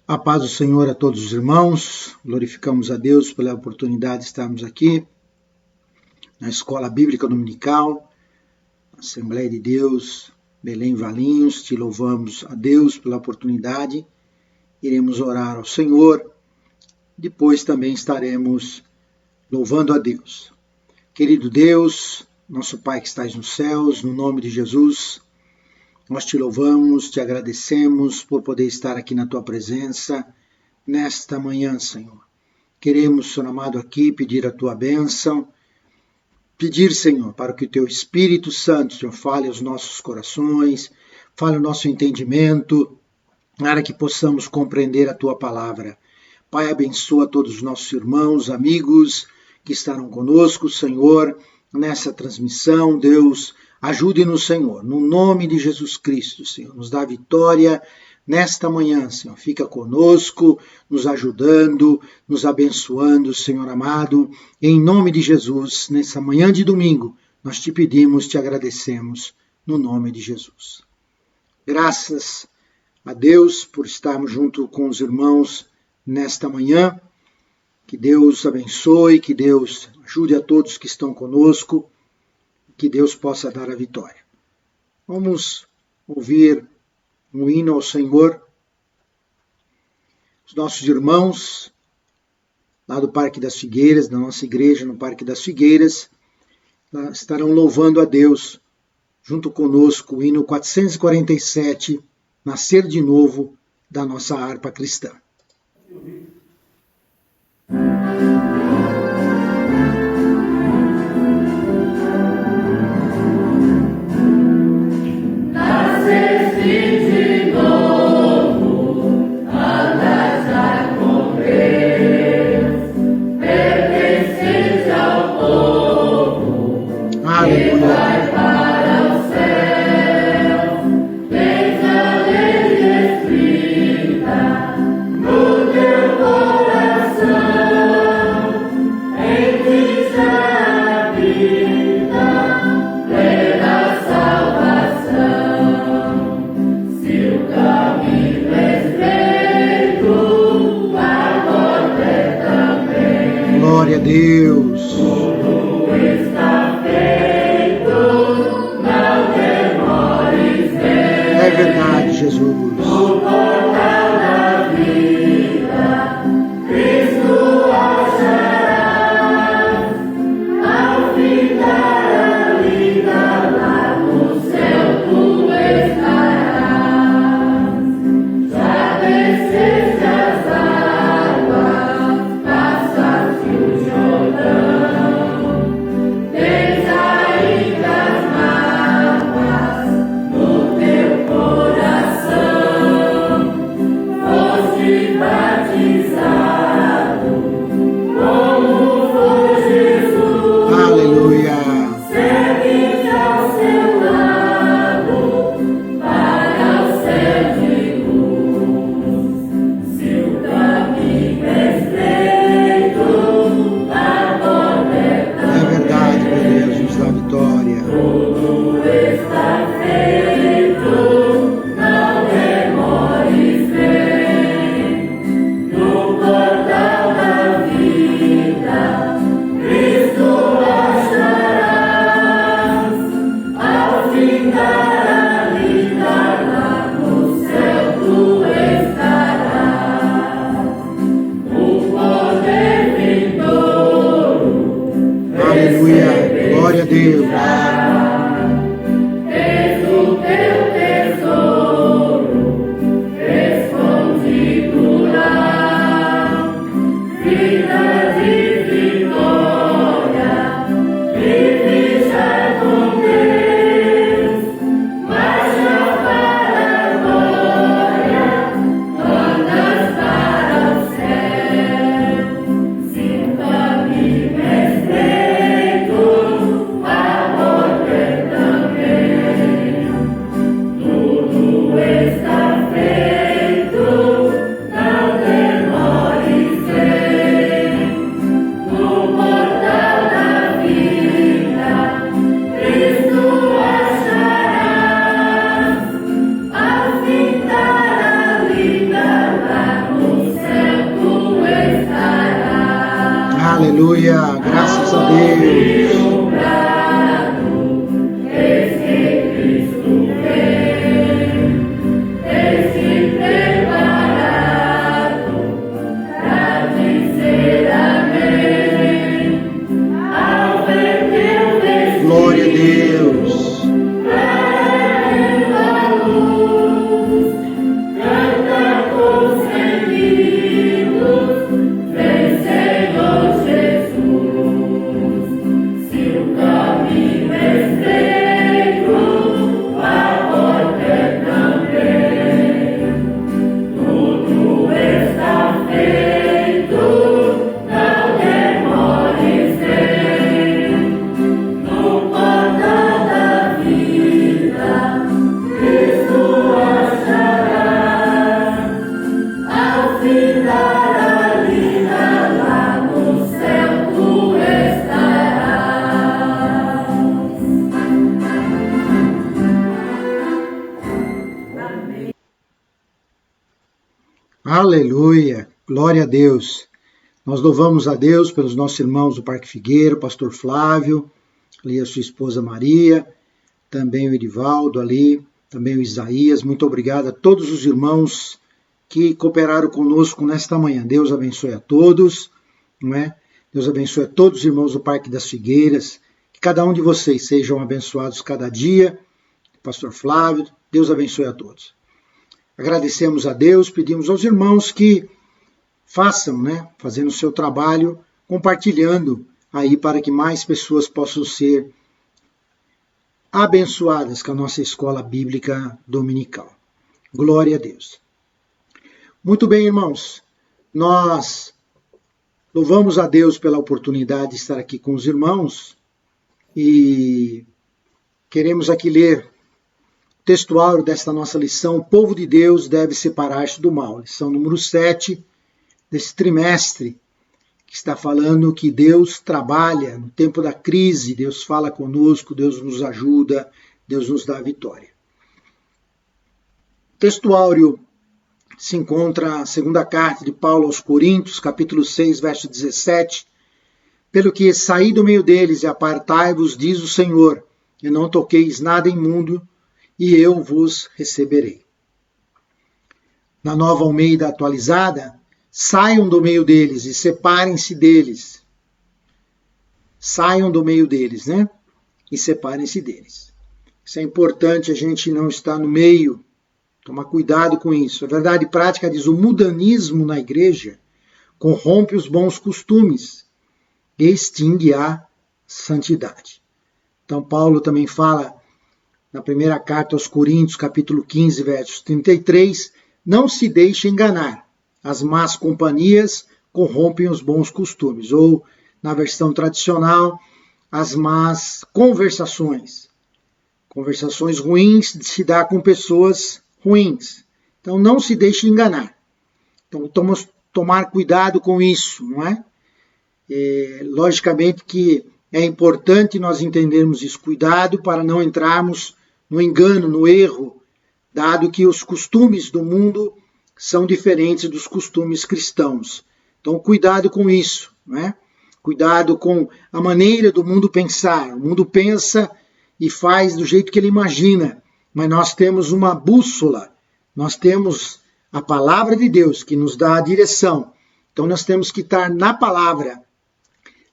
A paz do Senhor a todos os irmãos, glorificamos a Deus pela oportunidade de estarmos aqui na Escola Bíblica Dominical, Assembleia de Deus, Belém Valinhos. Te louvamos a Deus pela oportunidade, iremos orar ao Senhor, depois também estaremos louvando a Deus. Querido Deus, nosso Pai que estás nos céus, no nome de Jesus, nós te louvamos, te agradecemos por poder estar aqui na tua presença nesta manhã, Senhor. Queremos, Senhor amado, aqui pedir a tua bênção, pedir, Senhor, para que o teu Espírito Santo, Senhor, fale aos nossos corações, fale o nosso entendimento, para que possamos compreender a tua palavra. Pai, abençoa todos os nossos irmãos, amigos que estarão conosco, Senhor, nessa transmissão. Deus, ajude-nos, Senhor, no nome de Jesus Cristo, Senhor, nos dá vitória nesta manhã, Senhor. Fica conosco, nos ajudando, nos abençoando, Senhor amado. Em nome de Jesus, nessa manhã de domingo, nós te pedimos, te agradecemos, no nome de Jesus. Graças a Deus por estarmos junto com os irmãos nesta manhã. Que Deus abençoe, que Deus ajude a todos que estão conosco, que Deus possa dar a vitória. Vamos ouvir um hino ao Senhor. Os nossos irmãos lá do Parque das Figueiras, da nossa igreja no Parque das Figueiras, estarão louvando a Deus junto conosco o hino 447, Nascer de Novo, da nossa harpa cristã. Glória a Deus. Tudo está feito, não demores ver. É verdade, Jesus. No portal da vida, Cristo acharás. Ao fim da vida, lá no céu tu estarás. Já desceste as águas, passaste o tens ainda as mágoas no teu coração. Foste batizado como foi Jesus. Aleluia. Segues ao seu lado para o céu de luz. Se o caminho é estreito, a porta é verdade, meu Deus, nos dá vitória. Tudo está feito, não demores, vem. No portal da vida, Cristo acharás. Ao fim da vida, lá no céu tu estarás. O poder vindouro. Aleluia, glória a Deus. Tens o teu tesouro escondido lá, vida de vitória, vive já com Deus, marcha para a glória, andas para o céu. Se o caminho é estreito, a porta Aleluia, graças a Deus. Glória a Deus. Aleluia, glória a Deus. Nós louvamos a Deus pelos nossos irmãos do Parque Figueira, o pastor Flávio, ali a sua esposa Maria, também o Edivaldo ali, também o Isaías. Muito obrigado a todos os irmãos que cooperaram conosco nesta manhã. Deus abençoe a todos, não é? Deus abençoe a todos os irmãos do Parque das Figueiras, que cada um de vocês sejam abençoados cada dia. Pastor Flávio, Deus abençoe a todos. Agradecemos a Deus, pedimos aos irmãos que façam, fazendo o seu trabalho, compartilhando aí para que mais pessoas possam ser abençoadas com a nossa escola bíblica dominical. Glória a Deus. Muito bem, irmãos, nós louvamos a Deus pela oportunidade de estar aqui com os irmãos e queremos aqui ler o textuário desta nossa lição. O povo de Deus deve separar-se do mal. Lição número 7 desse trimestre, que está falando que Deus trabalha no tempo da crise, Deus fala conosco, Deus nos ajuda, Deus nos dá a vitória. O textuário se encontra na segunda carta de Paulo aos Coríntios, capítulo 6, verso 17. Pelo que saí do meio deles e apartai-vos, diz o Senhor, e não toqueis nada imundo, e eu vos receberei. Na Nova Almeida atualizada, saiam do meio deles e separem-se deles. Saiam do meio deles, E separem-se deles. Isso é importante, a gente não estar no meio. Tomar cuidado com isso. A verdade prática diz, o mudanismo na igreja corrompe os bons costumes e extingue a santidade. Então Paulo também fala na primeira carta aos Coríntios, capítulo 15, versos 33, não se deixe enganar. As más companhias corrompem os bons costumes. Ou, na versão tradicional, as más conversações. Conversações ruins se dá com pessoas ruins. Então, não se deixe enganar. Então, tomar cuidado com isso, não é? Logicamente que é importante nós entendermos isso. Cuidado para não entrarmos no engano, no erro, dado que os costumes do mundo são diferentes dos costumes cristãos. Então, cuidado com isso, Cuidado com a maneira do mundo pensar. O mundo pensa e faz do jeito que ele imagina, mas nós temos uma bússola, nós temos a palavra de Deus que nos dá a direção. Então, nós temos que estar na palavra,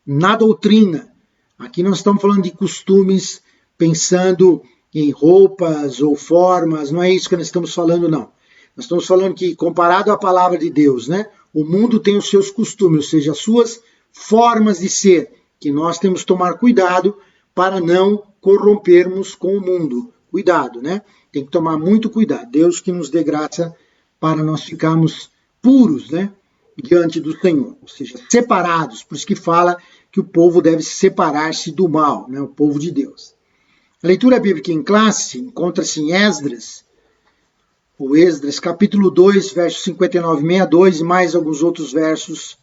na doutrina. Aqui nós estamos falando de costumes, pensando em roupas ou formas, não é isso que nós estamos falando, não. Nós estamos falando que, comparado à palavra de Deus, o mundo tem os seus costumes, ou seja, as suas formas de ser, que nós temos que tomar cuidado para não corrompermos com o mundo. Cuidado, Tem que tomar muito cuidado. Deus que nos dê graça para nós ficarmos puros, diante do Senhor, ou seja, separados. Por isso que fala que o povo deve separar-se do mal, o povo de Deus. A leitura bíblica em classe encontra-se em Esdras, capítulo 2, versos 59 e 62, e mais alguns outros versos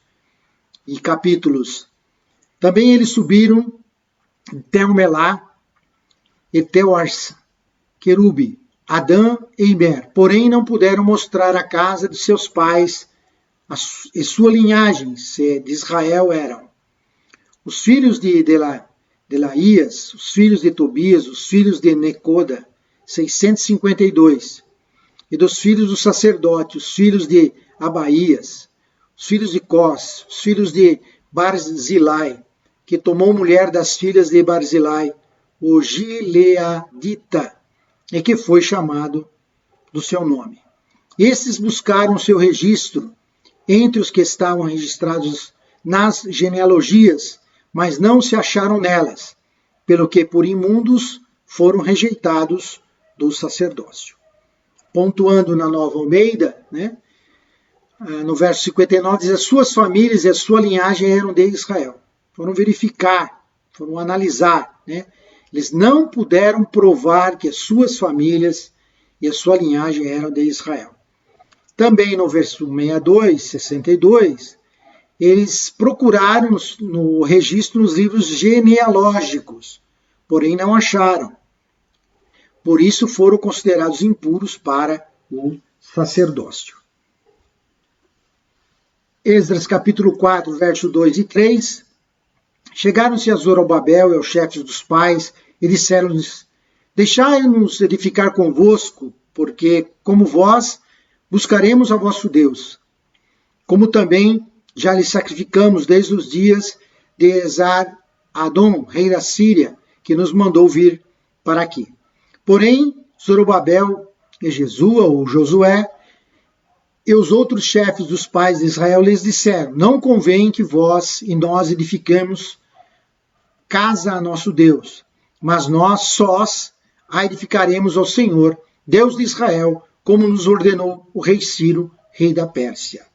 e capítulos. Também eles subiram Tel-Melá, Etel-Arsa, Querube, Adã e Iber, porém não puderam mostrar a casa de seus pais e sua linhagem, se de Israel eram. Os filhos de Delaías, os filhos de Tobias, os filhos de Necoda, 652. E dos filhos do sacerdote, os filhos de Abaías, os filhos de Cós, os filhos de Barzilai, que tomou mulher das filhas de Barzilai, o Gileadita, e que foi chamado do seu nome. Estes buscaram seu registro entre os que estavam registrados nas genealogias, mas não se acharam nelas, pelo que por imundos foram rejeitados do sacerdócio. Pontuando na Nova Almeida, né, no verso 59, diz: as suas famílias e a sua linhagem eram de Israel. Foram verificar, foram analisar, né? Eles não puderam provar que as suas famílias e a sua linhagem eram de Israel. Também no verso 62, eles procuraram no registro nos livros genealógicos, porém não acharam. Por isso foram considerados impuros para o sacerdócio. Esdras capítulo 4, verso 2 e 3. Chegaram-se a Zorobabel e aos chefes dos pais e disseram-lhes: deixai-nos edificar convosco, porque, como vós, buscaremos a vosso Deus, como também já lhe sacrificamos desde os dias de Esar-Adom, rei da Síria, que nos mandou vir para aqui. Porém, Zorobabel e Jesua, ou Josué, e os outros chefes dos pais de Israel lhes disseram: não convém que vós e nós edificamos casa a nosso Deus, mas nós sós a edificaremos ao Senhor, Deus de Israel, como nos ordenou o rei Ciro, rei da Pérsia.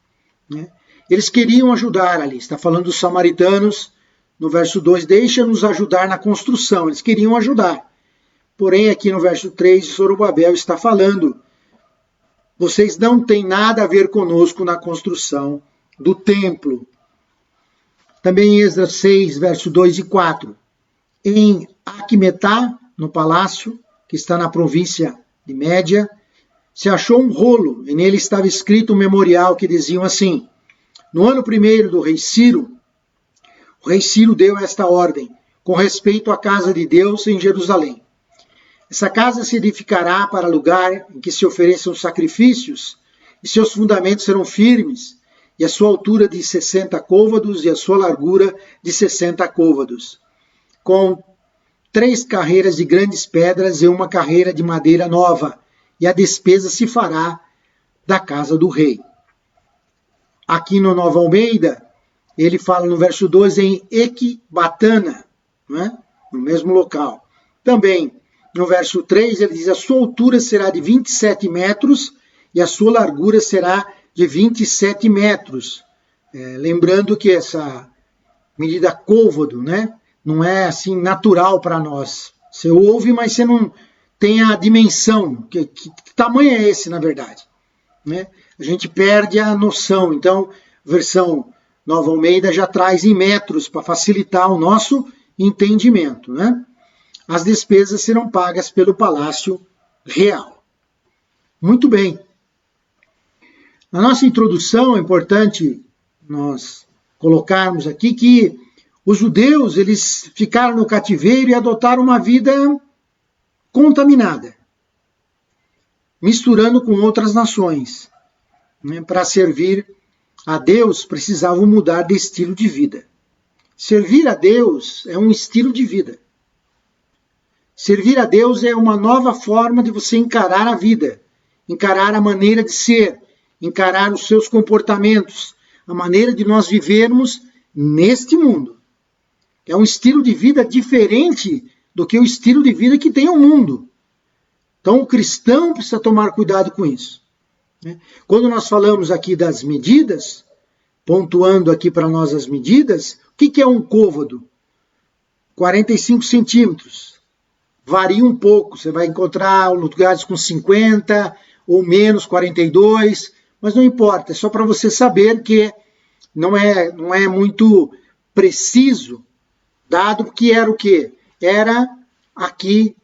Eles queriam ajudar ali, está falando dos samaritanos, no verso 2, deixa-nos ajudar na construção, eles queriam ajudar. Porém, aqui no verso 3, Zorobabel está falando: vocês não têm nada a ver conosco na construção do templo. Também em Esdras 6, verso 2 e 4. Em Aqumetá, no palácio, que está na província de Média, se achou um rolo, e nele estava escrito um memorial que diziam assim: no ano primeiro do rei Ciro, o rei Ciro deu esta ordem, com respeito à casa de Deus em Jerusalém. Essa casa se edificará para lugar em que se ofereçam sacrifícios, e seus fundamentos serão firmes, e a sua altura de 60 côvados e a sua largura de 60 côvados, com 3 carreiras de grandes pedras e uma carreira de madeira nova, e a despesa se fará da casa do rei. Aqui no Nova Almeida, ele fala no verso 2 em Equibatana, né? No mesmo local. Também, no verso 3, ele diz: a sua altura será de 27 metros e a sua largura será de 27 metros. Lembrando que essa medida côvado, né, não é assim natural para nós. Você ouve, mas você não tem a dimensão. Que tamanho é esse, na verdade? Né? A gente perde a noção. Então, versão Nova Almeida já traz em metros para facilitar o nosso entendimento. Né? As despesas serão pagas pelo Palácio Real. Muito bem. Na nossa introdução é importante nós colocarmos aqui que os judeus eles ficaram no cativeiro e adotaram uma vida contaminada, misturando com outras nações. Para servir a Deus, precisavam mudar de estilo de vida. Servir a Deus é um estilo de vida. Servir a Deus é uma nova forma de você encarar a vida, encarar a maneira de ser, encarar os seus comportamentos, a maneira de nós vivermos neste mundo. É um estilo de vida diferente do que o estilo de vida que tem o mundo. Então o cristão precisa tomar cuidado com isso. Quando nós falamos aqui das medidas, pontuando aqui para nós as medidas, o que é um côvado? 45 centímetros. Varia um pouco, você vai encontrar lugares com 50 ou menos 42, mas não importa, é só para você saber que não é muito preciso, dado que era o quê? Era aqui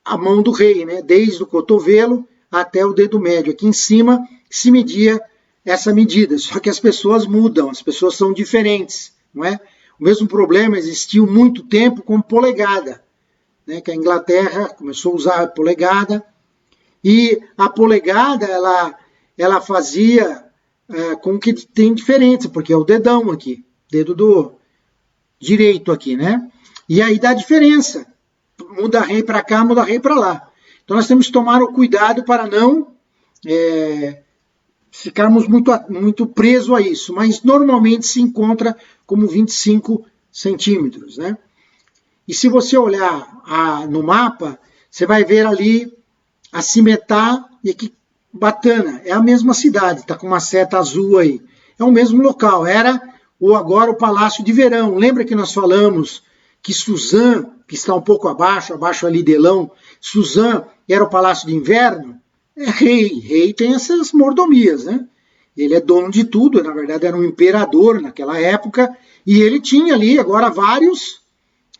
a mão do rei, né? Desde o cotovelo até o dedo médio. Aqui em cima se media essa medida, só que as pessoas mudam, as pessoas são diferentes, não é? O mesmo problema existiu muito tempo com polegada, né, que a Inglaterra começou a usar a polegada, e a polegada ela fazia com que tem diferença, porque é o dedão aqui, dedo do direito aqui, né? E aí dá diferença. Muda rei para cá, muda rei para lá. Então nós temos que tomar o cuidado para não ficarmos muito presos a isso, mas normalmente se encontra como 25 centímetros, né? E se você olhar no mapa, você vai ver ali a Cimetá e aqui Batana, é a mesma cidade, está com uma seta azul aí. É o mesmo local, era agora o Palácio de Verão. Lembra que nós falamos que Suzã, que está um pouco abaixo ali de Elão, Suzã era o Palácio de Inverno? É rei tem essas mordomias, né? Ele é dono de tudo, na verdade era um imperador naquela época, e ele tinha ali agora vários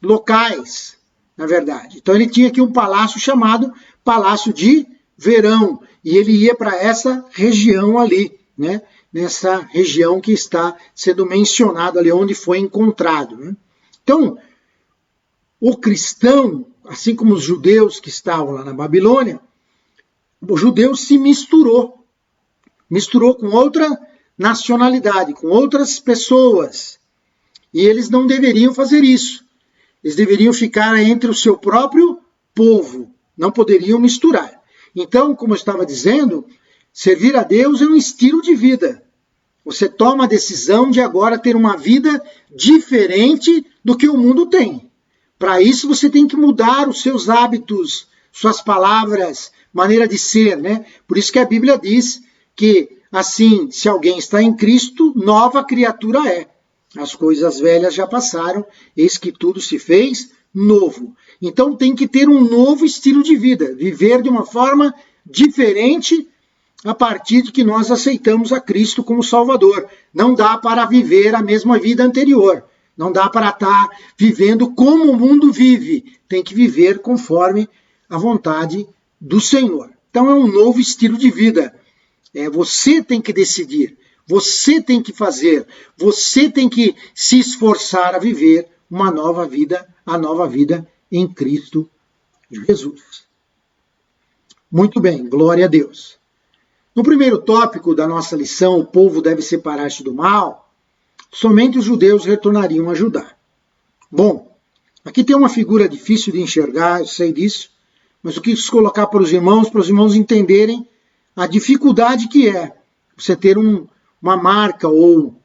locais, na verdade. Então ele tinha aqui um palácio chamado Palácio de Verão, e ele ia para essa região ali, né? Nessa região que está sendo mencionado ali, onde foi encontrado, né? Então, o cristão, assim como os judeus que estavam lá na Babilônia, o judeu se misturou com outra nacionalidade, com outras pessoas, e eles não deveriam fazer isso. Eles deveriam ficar entre o seu próprio povo, não poderiam misturar. Então, como eu estava dizendo, servir a Deus é um estilo de vida. Você toma a decisão de agora ter uma vida diferente do que o mundo tem. Para isso você tem que mudar os seus hábitos, suas palavras, maneira de ser, né? Por isso que a Bíblia diz que, assim, se alguém está em Cristo, nova criatura é. As coisas velhas já passaram, eis que tudo se fez novo. Então tem que ter um novo estilo de vida, viver de uma forma diferente a partir de que nós aceitamos a Cristo como Salvador. Não dá para viver a mesma vida anterior. Não dá para estar vivendo como o mundo vive. Tem que viver conforme a vontade do Senhor. Então é um novo estilo de vida. Você tem que decidir. Você tem que fazer. Você tem que se esforçar a viver uma nova vida, a nova vida em Cristo Jesus. Muito bem, glória a Deus. No primeiro tópico da nossa lição, o povo deve separar-se do mal, somente os judeus retornariam a Judá. Bom, aqui tem uma figura difícil de enxergar, eu sei disso, mas eu quis colocar para os irmãos entenderem a dificuldade que é você ter uma marca ou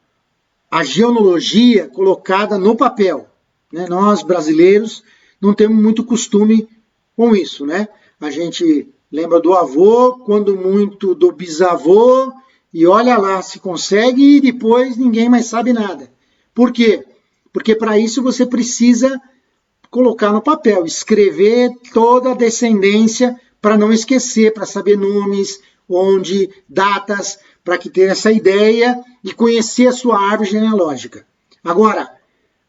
a genealogia colocada no papel. Né? Nós, brasileiros, não temos muito costume com isso, né? A gente lembra do avô, quando muito do bisavô, e olha lá, se consegue e depois ninguém mais sabe nada. Por quê? Porque para isso você precisa colocar no papel, escrever toda a descendência para não esquecer, para saber nomes, onde, datas, para que ter essa ideia e conhecer a sua árvore genealógica. Agora,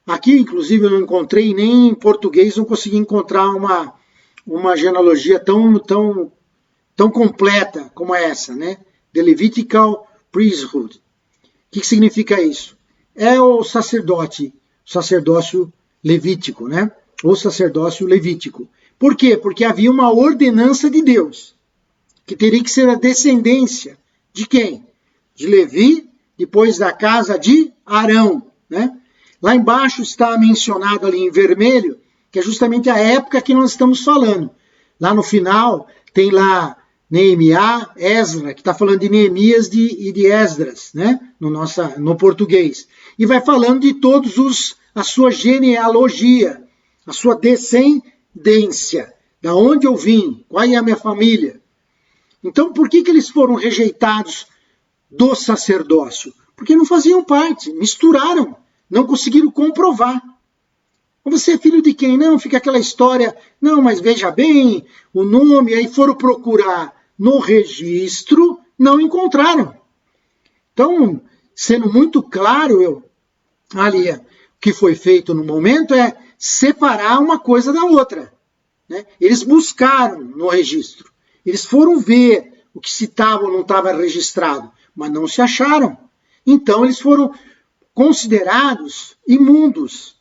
aqui inclusive eu não encontrei, nem em português não consegui encontrar uma genealogia tão completa como essa, né? The Levitical Priesthood. O que significa isso? É o sacerdócio levítico, né? O sacerdócio levítico. Por quê? Porque havia uma ordenança de Deus, que teria que ser a descendência de quem? De Levi, depois da casa de Arão, né? Lá embaixo está mencionado ali em vermelho, que é justamente a época que nós estamos falando. Lá no final tem lá Neemiá, Esdra, que está falando de Neemias e de Esdras, né? No português. E vai falando de todos a sua genealogia, a sua descendência, da onde eu vim, qual é a minha família. Então, por que eles foram rejeitados do sacerdócio? Porque não faziam parte, misturaram, não conseguiram comprovar. Você é filho de quem? Não, fica aquela história, não, mas veja bem, o nome, aí foram procurar no registro, não encontraram. Então, sendo muito claro, ali, o que foi feito no momento é separar uma coisa da outra. Né? Eles buscaram no registro, eles foram ver o que se estava ou não estava registrado, mas não se acharam. Então, eles foram considerados imundos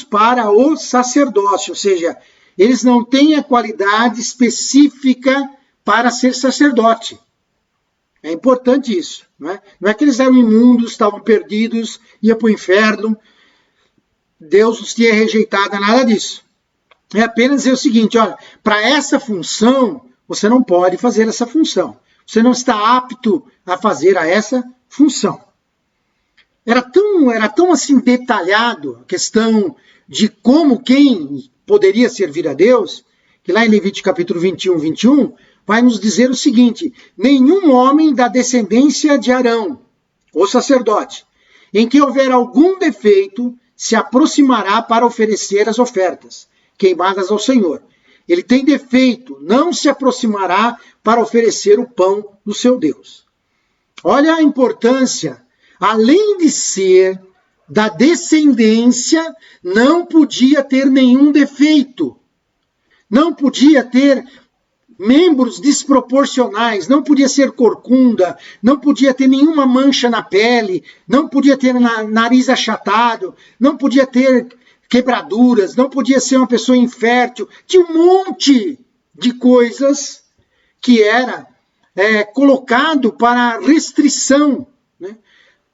para o sacerdócio, ou seja, eles não têm a qualidade específica para ser sacerdote. É importante isso. Não é que eles eram imundos, estavam perdidos, iam para o inferno, Deus os tinha rejeitado, nada disso. É apenas dizer o seguinte, olha, para essa função, você não pode fazer essa função. Você não está apto a fazer essa função. Era tão assim detalhado a questão de como quem poderia servir a Deus, que lá em Levítico capítulo 21, vai nos dizer o seguinte, nenhum homem da descendência de Arão, o sacerdote, em que houver algum defeito, se aproximará para oferecer as ofertas queimadas ao Senhor. Ele tem defeito, não se aproximará para oferecer o pão do seu Deus. Olha a importância, além de ser da descendência, não podia ter nenhum defeito, não podia ter membros desproporcionais, não podia ser corcunda, não podia ter nenhuma mancha na pele, não podia ter nariz achatado, não podia ter quebraduras, não podia ser uma pessoa infértil, tinha um monte de coisas que era colocado para restrição, né,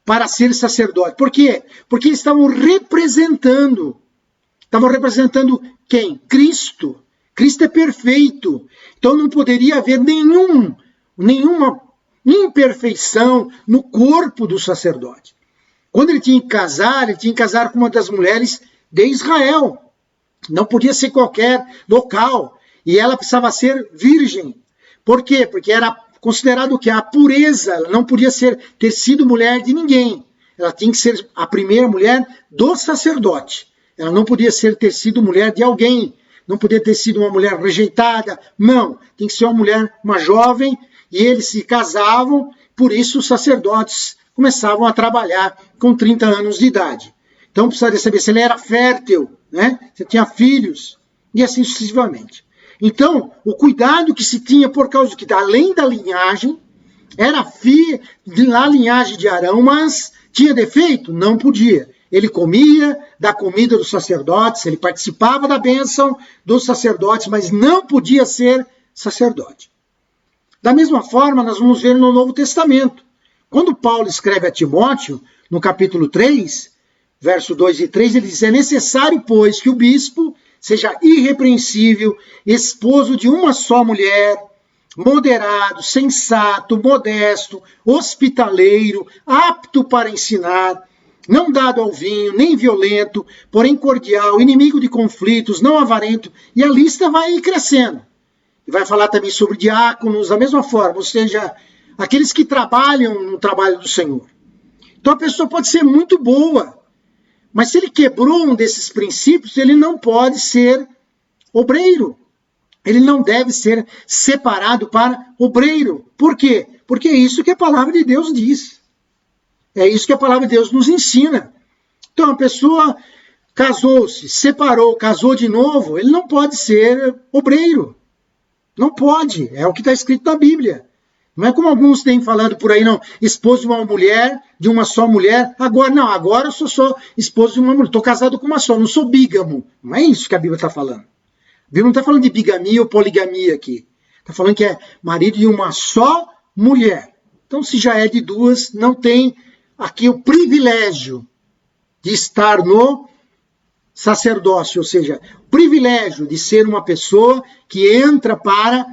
para ser sacerdote. Por quê? Porque eles estavam representando quem? Cristo. Cristo é perfeito, então não poderia haver nenhuma imperfeição no corpo do sacerdote. Quando ele tinha que casar com uma das mulheres de Israel. Não podia ser qualquer local. E ela precisava ser virgem. Por quê? Porque era considerado que a pureza, ela não podia ter sido mulher de ninguém. Ela tinha que ser a primeira mulher do sacerdote. Ela não podia ter sido mulher de alguém. Não podia ter sido uma mulher rejeitada. Não. Tem que ser uma jovem. E eles se casavam. Por isso os sacerdotes começavam a trabalhar com 30 anos de idade. Então precisaria saber se ele era fértil, né? Se tinha filhos, e assim sucessivamente. Então, o cuidado que se tinha por causa que, além da linhagem, era da linhagem de Arão, mas tinha defeito? Não podia. Ele comia da comida dos sacerdotes, ele participava da bênção dos sacerdotes, mas não podia ser sacerdote. Da mesma forma, nós vamos ver no Novo Testamento. Quando Paulo escreve a Timóteo, no capítulo 3, verso 2 e 3, ele diz, é necessário, pois, que o bispo seja irrepreensível, esposo de uma só mulher, moderado, sensato, modesto, hospitaleiro, apto para ensinar, não dado ao vinho, nem violento, porém cordial, inimigo de conflitos, não avarento, e a lista vai crescendo. E vai falar também sobre diáconos, da mesma forma, ou seja, aqueles que trabalham no trabalho do Senhor. Então a pessoa pode ser muito boa, mas se ele quebrou um desses princípios, ele não pode ser obreiro. Ele não deve ser separado para obreiro. Por quê? Porque é isso que a palavra de Deus diz. É isso que a palavra de Deus nos ensina. Então, a pessoa casou-se, separou, casou de novo, ele não pode ser obreiro. Não pode. É o que está escrito na Bíblia. Não é como alguns têm falado por aí, não. Esposo de uma mulher, de uma só mulher. Agora eu sou só esposo de uma mulher. Estou casado com uma só, não sou bígamo. Não é isso que a Bíblia está falando. A Bíblia não está falando de bigamia ou poligamia aqui. Está falando que é marido de uma só mulher. Então, se já é de duas, não tem aqui o privilégio de estar no sacerdócio. Ou seja, o privilégio de ser uma pessoa que entra para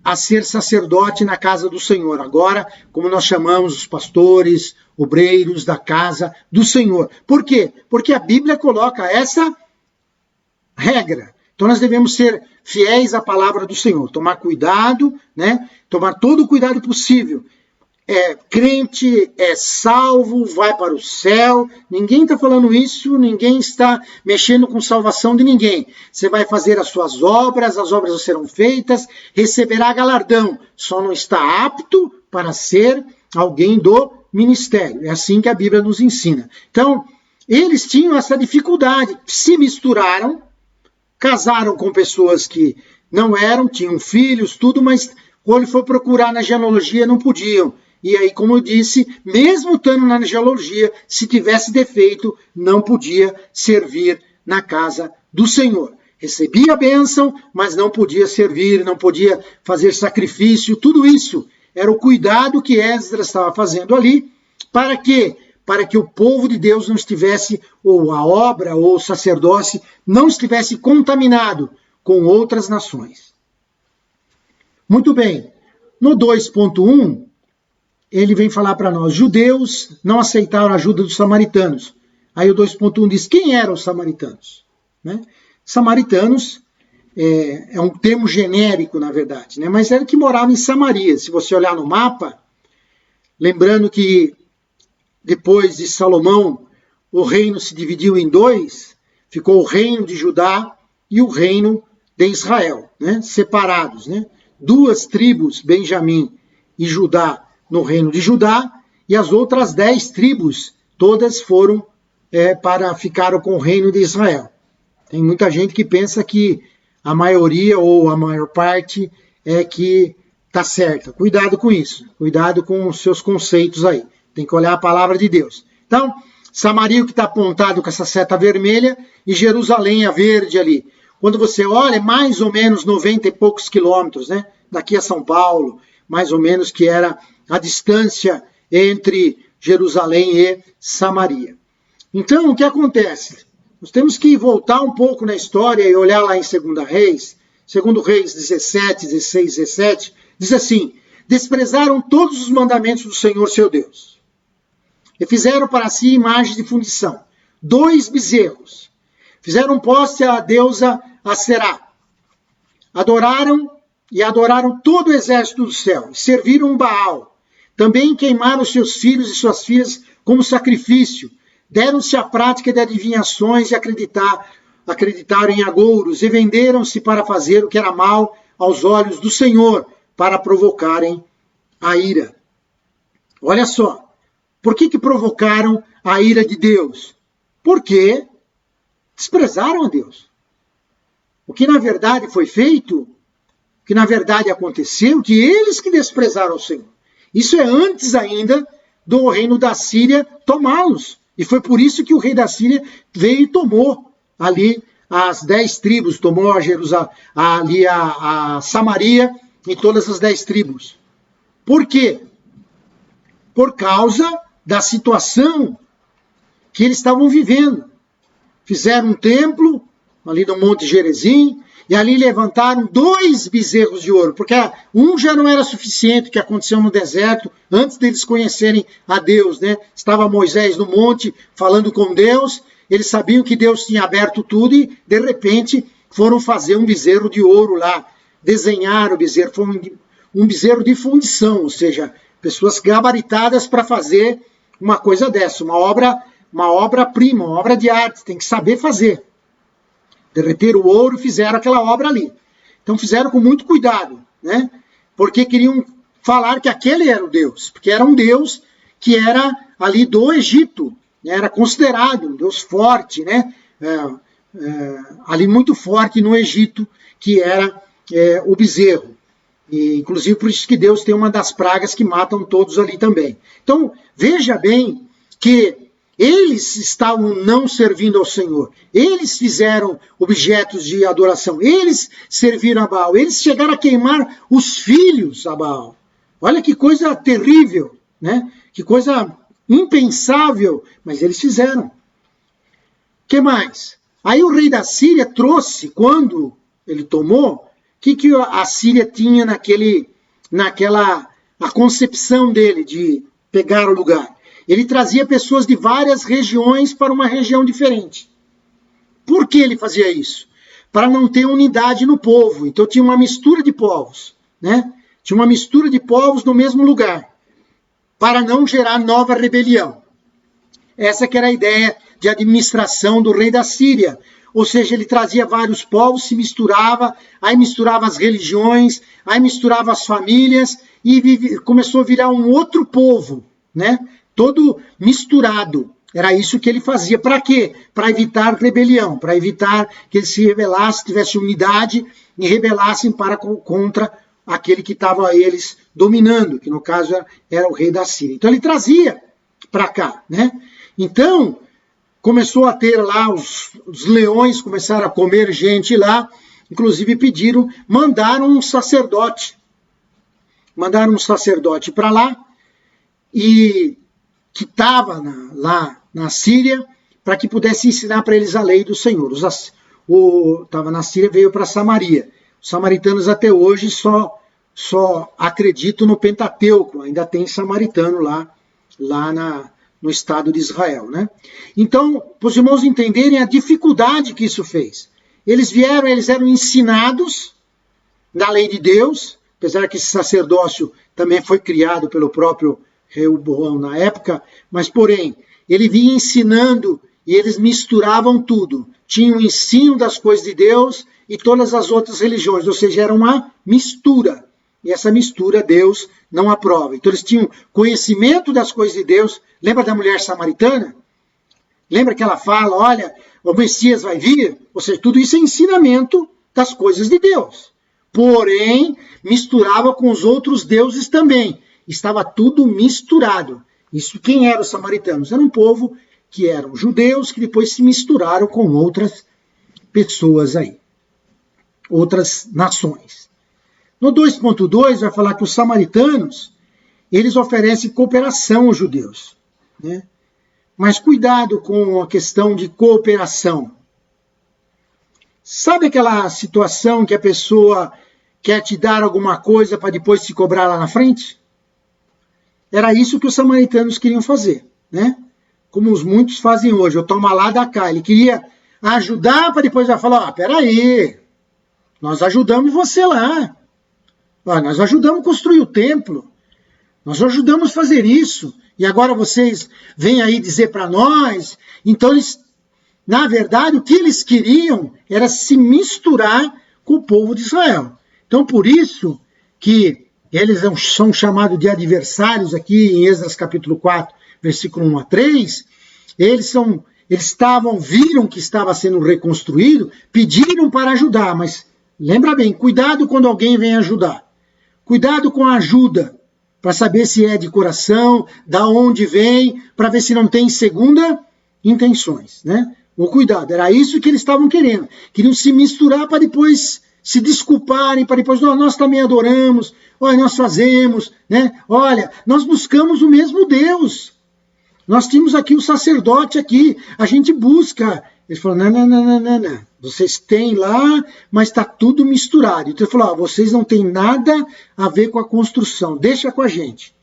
a ser sacerdote na casa do Senhor. Agora, como nós chamamos os pastores, obreiros da casa do Senhor. Por quê? Porque a Bíblia coloca essa regra. Então nós devemos ser fiéis à palavra do Senhor. Tomar cuidado, né? Tomar todo o cuidado possível. É crente, é salvo, vai para o céu. Ninguém está falando isso, ninguém está mexendo com salvação de ninguém. Você vai fazer as suas obras, as obras serão feitas, receberá galardão. Só não está apto para ser alguém do ministério. É assim que a Bíblia nos ensina. Então, eles tinham essa dificuldade, se misturaram, casaram com pessoas que não eram, tinham filhos, tudo, mas quando foi procurar na genealogia não podiam. E aí, como eu disse, mesmo estando na genealogia, se tivesse defeito, não podia servir na casa do Senhor. Recebia a bênção, mas não podia servir, não podia fazer sacrifício. Tudo isso era o cuidado que Esdras estava fazendo ali. Para quê? Para que o povo de Deus não estivesse, ou a obra, ou o sacerdócio, não estivesse contaminado com outras nações. Muito bem. No 2.1, ele vem falar para nós, judeus não aceitaram a ajuda dos samaritanos. Aí o 2.1 diz, quem eram os samaritanos? Né? Samaritanos é um termo genérico, na verdade, né? Mas era que morava em Samaria. Se você olhar no mapa, lembrando que depois de Salomão, o reino se dividiu em dois, ficou o reino de Judá e o reino de Israel, né? Separados, né? 2 tribos, Benjamim e Judá, no reino de Judá, e as outras 10 tribos, todas foram ficaram com o reino de Israel. Tem muita gente que pensa que a maioria ou a maior parte é que está certa. Cuidado com isso, cuidado com os seus conceitos aí. Tem que olhar a palavra de Deus. Então, Samaria, que está apontado com essa seta vermelha, e Jerusalém, a verde ali. Quando você olha, é mais ou menos 90 e poucos quilômetros, né? Daqui a São Paulo, mais ou menos, que era a distância entre Jerusalém e Samaria. Então, o que acontece? Nós temos que voltar um pouco na história e olhar lá em 2 Reis, 2 Reis 17, 16, 17, diz assim, desprezaram todos os mandamentos do Senhor, seu Deus, e fizeram para si imagem de fundição, 2 bezerros, fizeram poste à deusa Aserá, adoraram todo o exército do céu, e serviram um Baal, também queimaram seus filhos e suas filhas como sacrifício, deram-se à prática de adivinhações e acreditaram em agouros, e venderam-se para fazer o que era mal aos olhos do Senhor, para provocarem a ira. Olha só, por que provocaram a ira de Deus? Porque desprezaram a Deus. O que na verdade foi feito, o que na verdade aconteceu, que eles que desprezaram o Senhor. Isso é antes ainda do reino da Síria tomá-los. E foi por isso que o rei da Síria veio e tomou ali as 10 tribos, tomou a Jerusalém, ali a Samaria e todas as 10 tribos. Por quê? Por causa da situação que eles estavam vivendo. Fizeram um templo ali no Monte Gerizim, e ali levantaram 2 bezerros de ouro, porque um já não era suficiente, que aconteceu no deserto, antes deles conhecerem a Deus, né? Estava Moisés no monte, falando com Deus, eles sabiam que Deus tinha aberto tudo, e de repente foram fazer um bezerro de ouro lá, desenharam o bezerro, foi um bezerro de fundição, ou seja, pessoas gabaritadas para fazer uma coisa dessa, uma obra-prima, uma obra de arte, tem que saber fazer. Derreteram o ouro e fizeram aquela obra ali. Então fizeram com muito cuidado, né? Porque queriam falar que aquele era o Deus, porque era um Deus que era ali do Egito, né? Era considerado um Deus forte, né? Ali muito forte no Egito, que era o bezerro. E, inclusive por isso que Deus tem uma das pragas que matam todos ali também. Então veja bem que eles estavam não servindo ao Senhor. Eles fizeram objetos de adoração. Eles serviram a Baal. Eles chegaram a queimar os filhos a Baal. Olha que coisa terrível, né? Que coisa impensável. Mas eles fizeram. O que mais? Aí o rei da Síria trouxe, quando ele tomou, o que a Síria tinha a concepção dele de pegar o lugar? Ele trazia pessoas de várias regiões para uma região diferente. Por que ele fazia isso? Para não ter unidade no povo. Então tinha uma mistura de povos, né? Tinha uma mistura de povos no mesmo lugar, para não gerar nova rebelião. Essa que era a ideia de administração do rei da Síria. Ou seja, ele trazia vários povos, se misturava, aí misturava as religiões, aí misturava as famílias, e começou a virar um outro povo, né? Todo misturado. Era isso que ele fazia. Para quê? Para evitar rebelião, para evitar que eles se rebelassem, tivessem unidade e rebelassem contra aquele que estava eles dominando, que no caso era o rei da Síria. Então ele trazia para cá, né? Então começou a ter lá, os leões começaram a comer gente lá, inclusive mandaram um sacerdote para lá, e que estava lá na Síria, para que pudesse ensinar para eles a lei do Senhor. Estava na Síria, veio para Samaria. Os samaritanos até hoje só acreditam no Pentateuco, ainda tem samaritano lá no estado de Israel, né? Então, para os irmãos entenderem a dificuldade que isso fez. Eles eram ensinados na lei de Deus, apesar que esse sacerdócio também foi criado pelo próprio Reoboão na época, mas porém, ele vinha ensinando e eles misturavam tudo. Tinham o ensino das coisas de Deus e todas as outras religiões, ou seja, era uma mistura. E essa mistura Deus não aprova. Então eles tinham conhecimento das coisas de Deus. Lembra da mulher samaritana? Lembra que ela fala, olha, o Messias vai vir? Ou seja, tudo isso é ensinamento das coisas de Deus. Porém, misturava com os outros deuses também. Estava tudo misturado. Isso, quem eram os samaritanos? Era um povo que eram judeus, que depois se misturaram com outras pessoas aí. Outras nações. No 2.2 vai falar que os samaritanos, eles oferecem cooperação aos judeus, né? Mas cuidado com a questão de cooperação. Sabe aquela situação que a pessoa quer te dar alguma coisa para depois te cobrar lá na frente? Era isso que os samaritanos queriam fazer, né? Como os muitos fazem hoje, eu tomo lá da cá. Ele queria ajudar para depois já falar, peraí, nós ajudamos você lá. Nós ajudamos a construir o templo. Nós ajudamos a fazer isso. E agora vocês vêm aí dizer para nós. Então, na verdade, o que eles queriam era se misturar com o povo de Israel. Então, por isso que eles são chamados de adversários aqui em Esdras capítulo 4, versículo 1 a 3. Eles viram que estava sendo reconstruído, pediram para ajudar, mas lembra bem, cuidado quando alguém vem ajudar. Cuidado com a ajuda, para saber se é de coração, da onde vem, para ver se não tem segunda intenções, né? O cuidado, era isso que eles estavam querendo. Queriam se misturar para depois se desculparem, para depois, nós também adoramos, olha, nós fazemos, né? Olha, nós buscamos o mesmo Deus. Nós tínhamos aqui o sacerdote aqui, a gente busca. Eles falaram, não. Vocês têm lá, mas está tudo misturado. Então ele falou, vocês não têm nada a ver com a construção, deixa com a gente.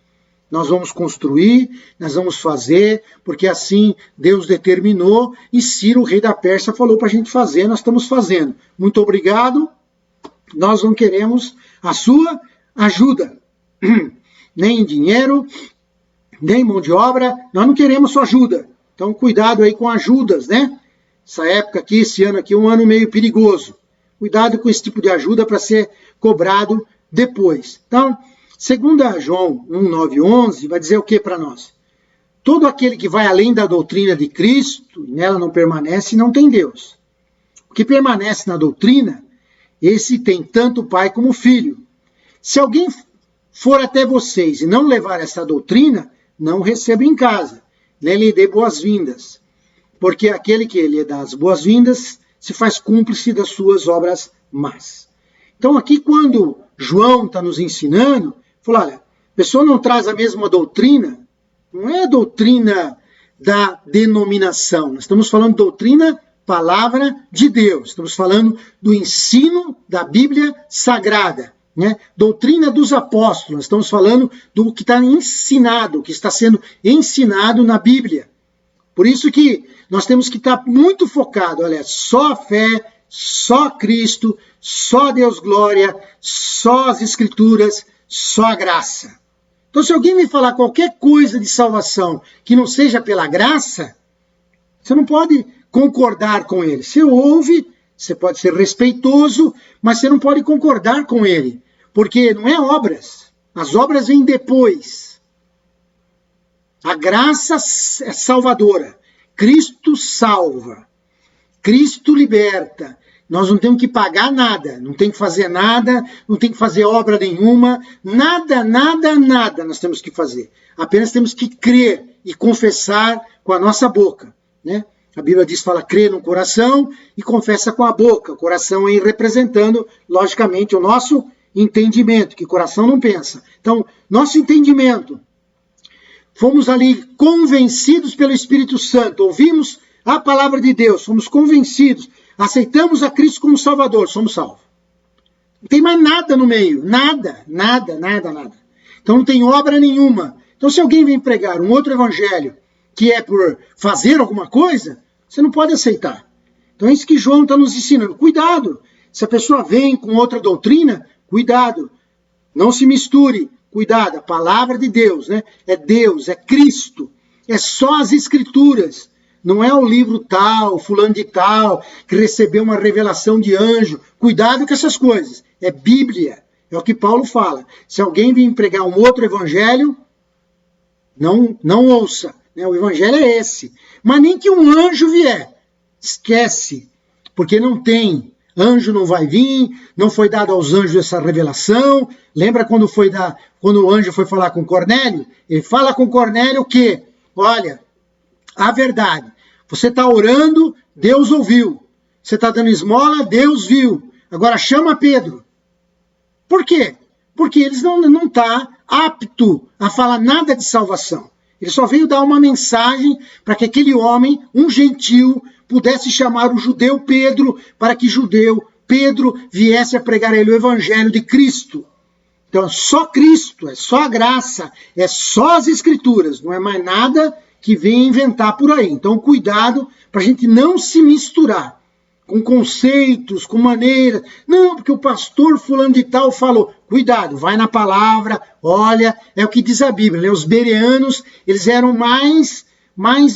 Nós vamos construir, nós vamos fazer, porque assim Deus determinou, e Ciro, o rei da Pérsia, falou para a gente fazer, nós estamos fazendo. Muito obrigado, nós não queremos a sua ajuda, nem em dinheiro, nem mão de obra, nós não queremos sua ajuda. Então cuidado aí com ajudas, né? Essa época aqui, esse ano aqui, é um ano meio perigoso. Cuidado com esse tipo de ajuda para ser cobrado depois. Então, 2 João 1, 9 e 11 vai dizer o que para nós? Todo aquele que vai além da doutrina de Cristo, e nela não permanece, não tem Deus. O que permanece na doutrina, esse tem tanto o Pai como o Filho. Se alguém for até vocês e não levar essa doutrina, não receba em casa, nem lhe dê boas-vindas. Porque aquele que lhe dá as boas-vindas se faz cúmplice das suas obras más. Então aqui quando João está nos ensinando, falou, olha, a pessoa não traz a mesma doutrina, não é a doutrina da denominação, nós estamos falando de doutrina, palavra de Deus, estamos falando do ensino da Bíblia Sagrada, né? Doutrina dos apóstolos, nós estamos falando do que está ensinado, que está sendo ensinado na Bíblia. Por isso que nós temos que estar muito focado, olha, só a fé, só Cristo, só Deus glória, só as Escrituras, só a graça. Então se alguém me falar qualquer coisa de salvação que não seja pela graça, você não pode concordar com ele. Você ouve, você pode ser respeitoso, mas você não pode concordar com ele, porque não é obras, as obras vêm depois. A graça é salvadora. Cristo salva, Cristo liberta, Nós não temos que pagar nada, não tem que fazer nada, não tem que fazer obra nenhuma, nada nós temos que fazer. Apenas temos que crer e confessar com a nossa boca, né? A Bíblia diz, fala, crê no coração e confessa com a boca. O coração aí representando, logicamente, o nosso entendimento, que o coração não pensa. Então, nosso entendimento, fomos ali convencidos pelo Espírito Santo, ouvimos a palavra de Deus, fomos convencidos, aceitamos a Cristo como Salvador, somos salvos. Não tem mais nada no meio, nada. Então não tem obra nenhuma. Então se alguém vem pregar um outro evangelho, que é por fazer alguma coisa, você não pode aceitar. Então é isso que João está nos ensinando. Cuidado, se a pessoa vem com outra doutrina, cuidado, não se misture. Cuidado, a palavra de Deus, né? É Deus, é Cristo, é só as Escrituras. Não é o livro tal, fulano de tal, que recebeu uma revelação de anjo. Cuidado com essas coisas. É Bíblia, é o que Paulo fala. Se alguém vir pregar um outro evangelho, não ouça. Né? O evangelho é esse. Mas nem que um anjo vier. Esquece, porque não tem. Anjo não vai vir, não foi dado aos anjos essa revelação. Lembra quando o anjo foi falar com Cornélio? Ele fala com Cornélio o quê? Olha, a verdade. Você está orando, Deus ouviu. Você está dando esmola, Deus viu. Agora chama Pedro. Por quê? Porque eles não estão aptos a falar nada de salvação. Ele só veio dar uma mensagem para que aquele homem, um gentil, pudesse chamar o judeu Pedro, para que judeu Pedro viesse a pregar a ele o evangelho de Cristo. Então é só Cristo, é só a graça, é só as Escrituras, não é mais nada que venha inventar por aí. Então cuidado para a gente não se misturar com conceitos, com maneiras. Não, porque o pastor fulano de tal falou. Cuidado, vai na palavra, olha, é o que diz a Bíblia. Né? Os bereanos, eles eram mais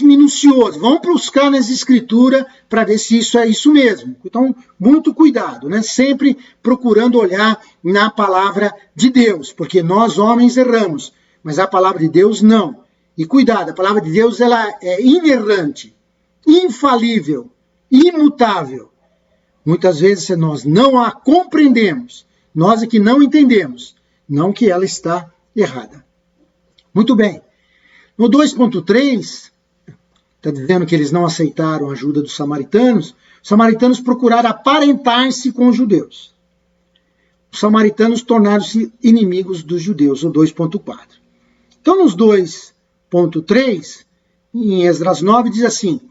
minuciosos. Vão buscar nas Escrituras para ver se isso é isso mesmo. Então, muito cuidado, né? Sempre procurando olhar na palavra de Deus, porque nós homens erramos, mas a palavra de Deus não. E cuidado, a palavra de Deus ela é inerrante, infalível, imutável. Muitas vezes nós não a compreendemos, nós é que não entendemos, não que ela está errada. Muito bem. No 2.3, está dizendo que eles não aceitaram a ajuda dos samaritanos. Os samaritanos procuraram aparentar-se com os judeus. Os samaritanos tornaram-se inimigos dos judeus, o 2.4. Então, nos 2.3, em Esdras 9, diz assim,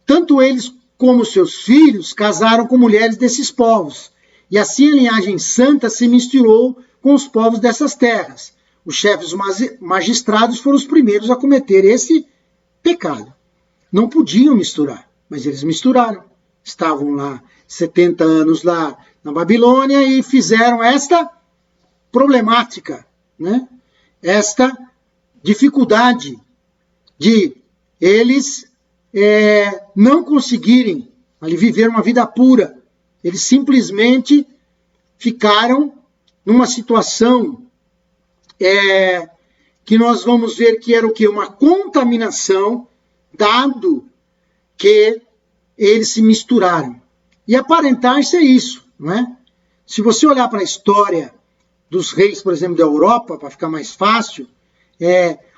tanto eles como seus filhos casaram com mulheres desses povos, e assim a linhagem santa se misturou com os povos dessas terras. Os chefes magistrados foram os primeiros a cometer esse pecado. Não podiam misturar, mas eles misturaram. Estavam lá 70 anos lá na Babilônia e fizeram esta problemática, né? Esta dificuldade de eles não conseguirem ali viver uma vida pura. Eles simplesmente ficaram numa situação que nós vamos ver que era o quê? Uma contaminação, dado que eles se misturaram. E aparentar-se é isso, não é? Se você olhar para a história dos reis, por exemplo, da Europa, para ficar mais fácil,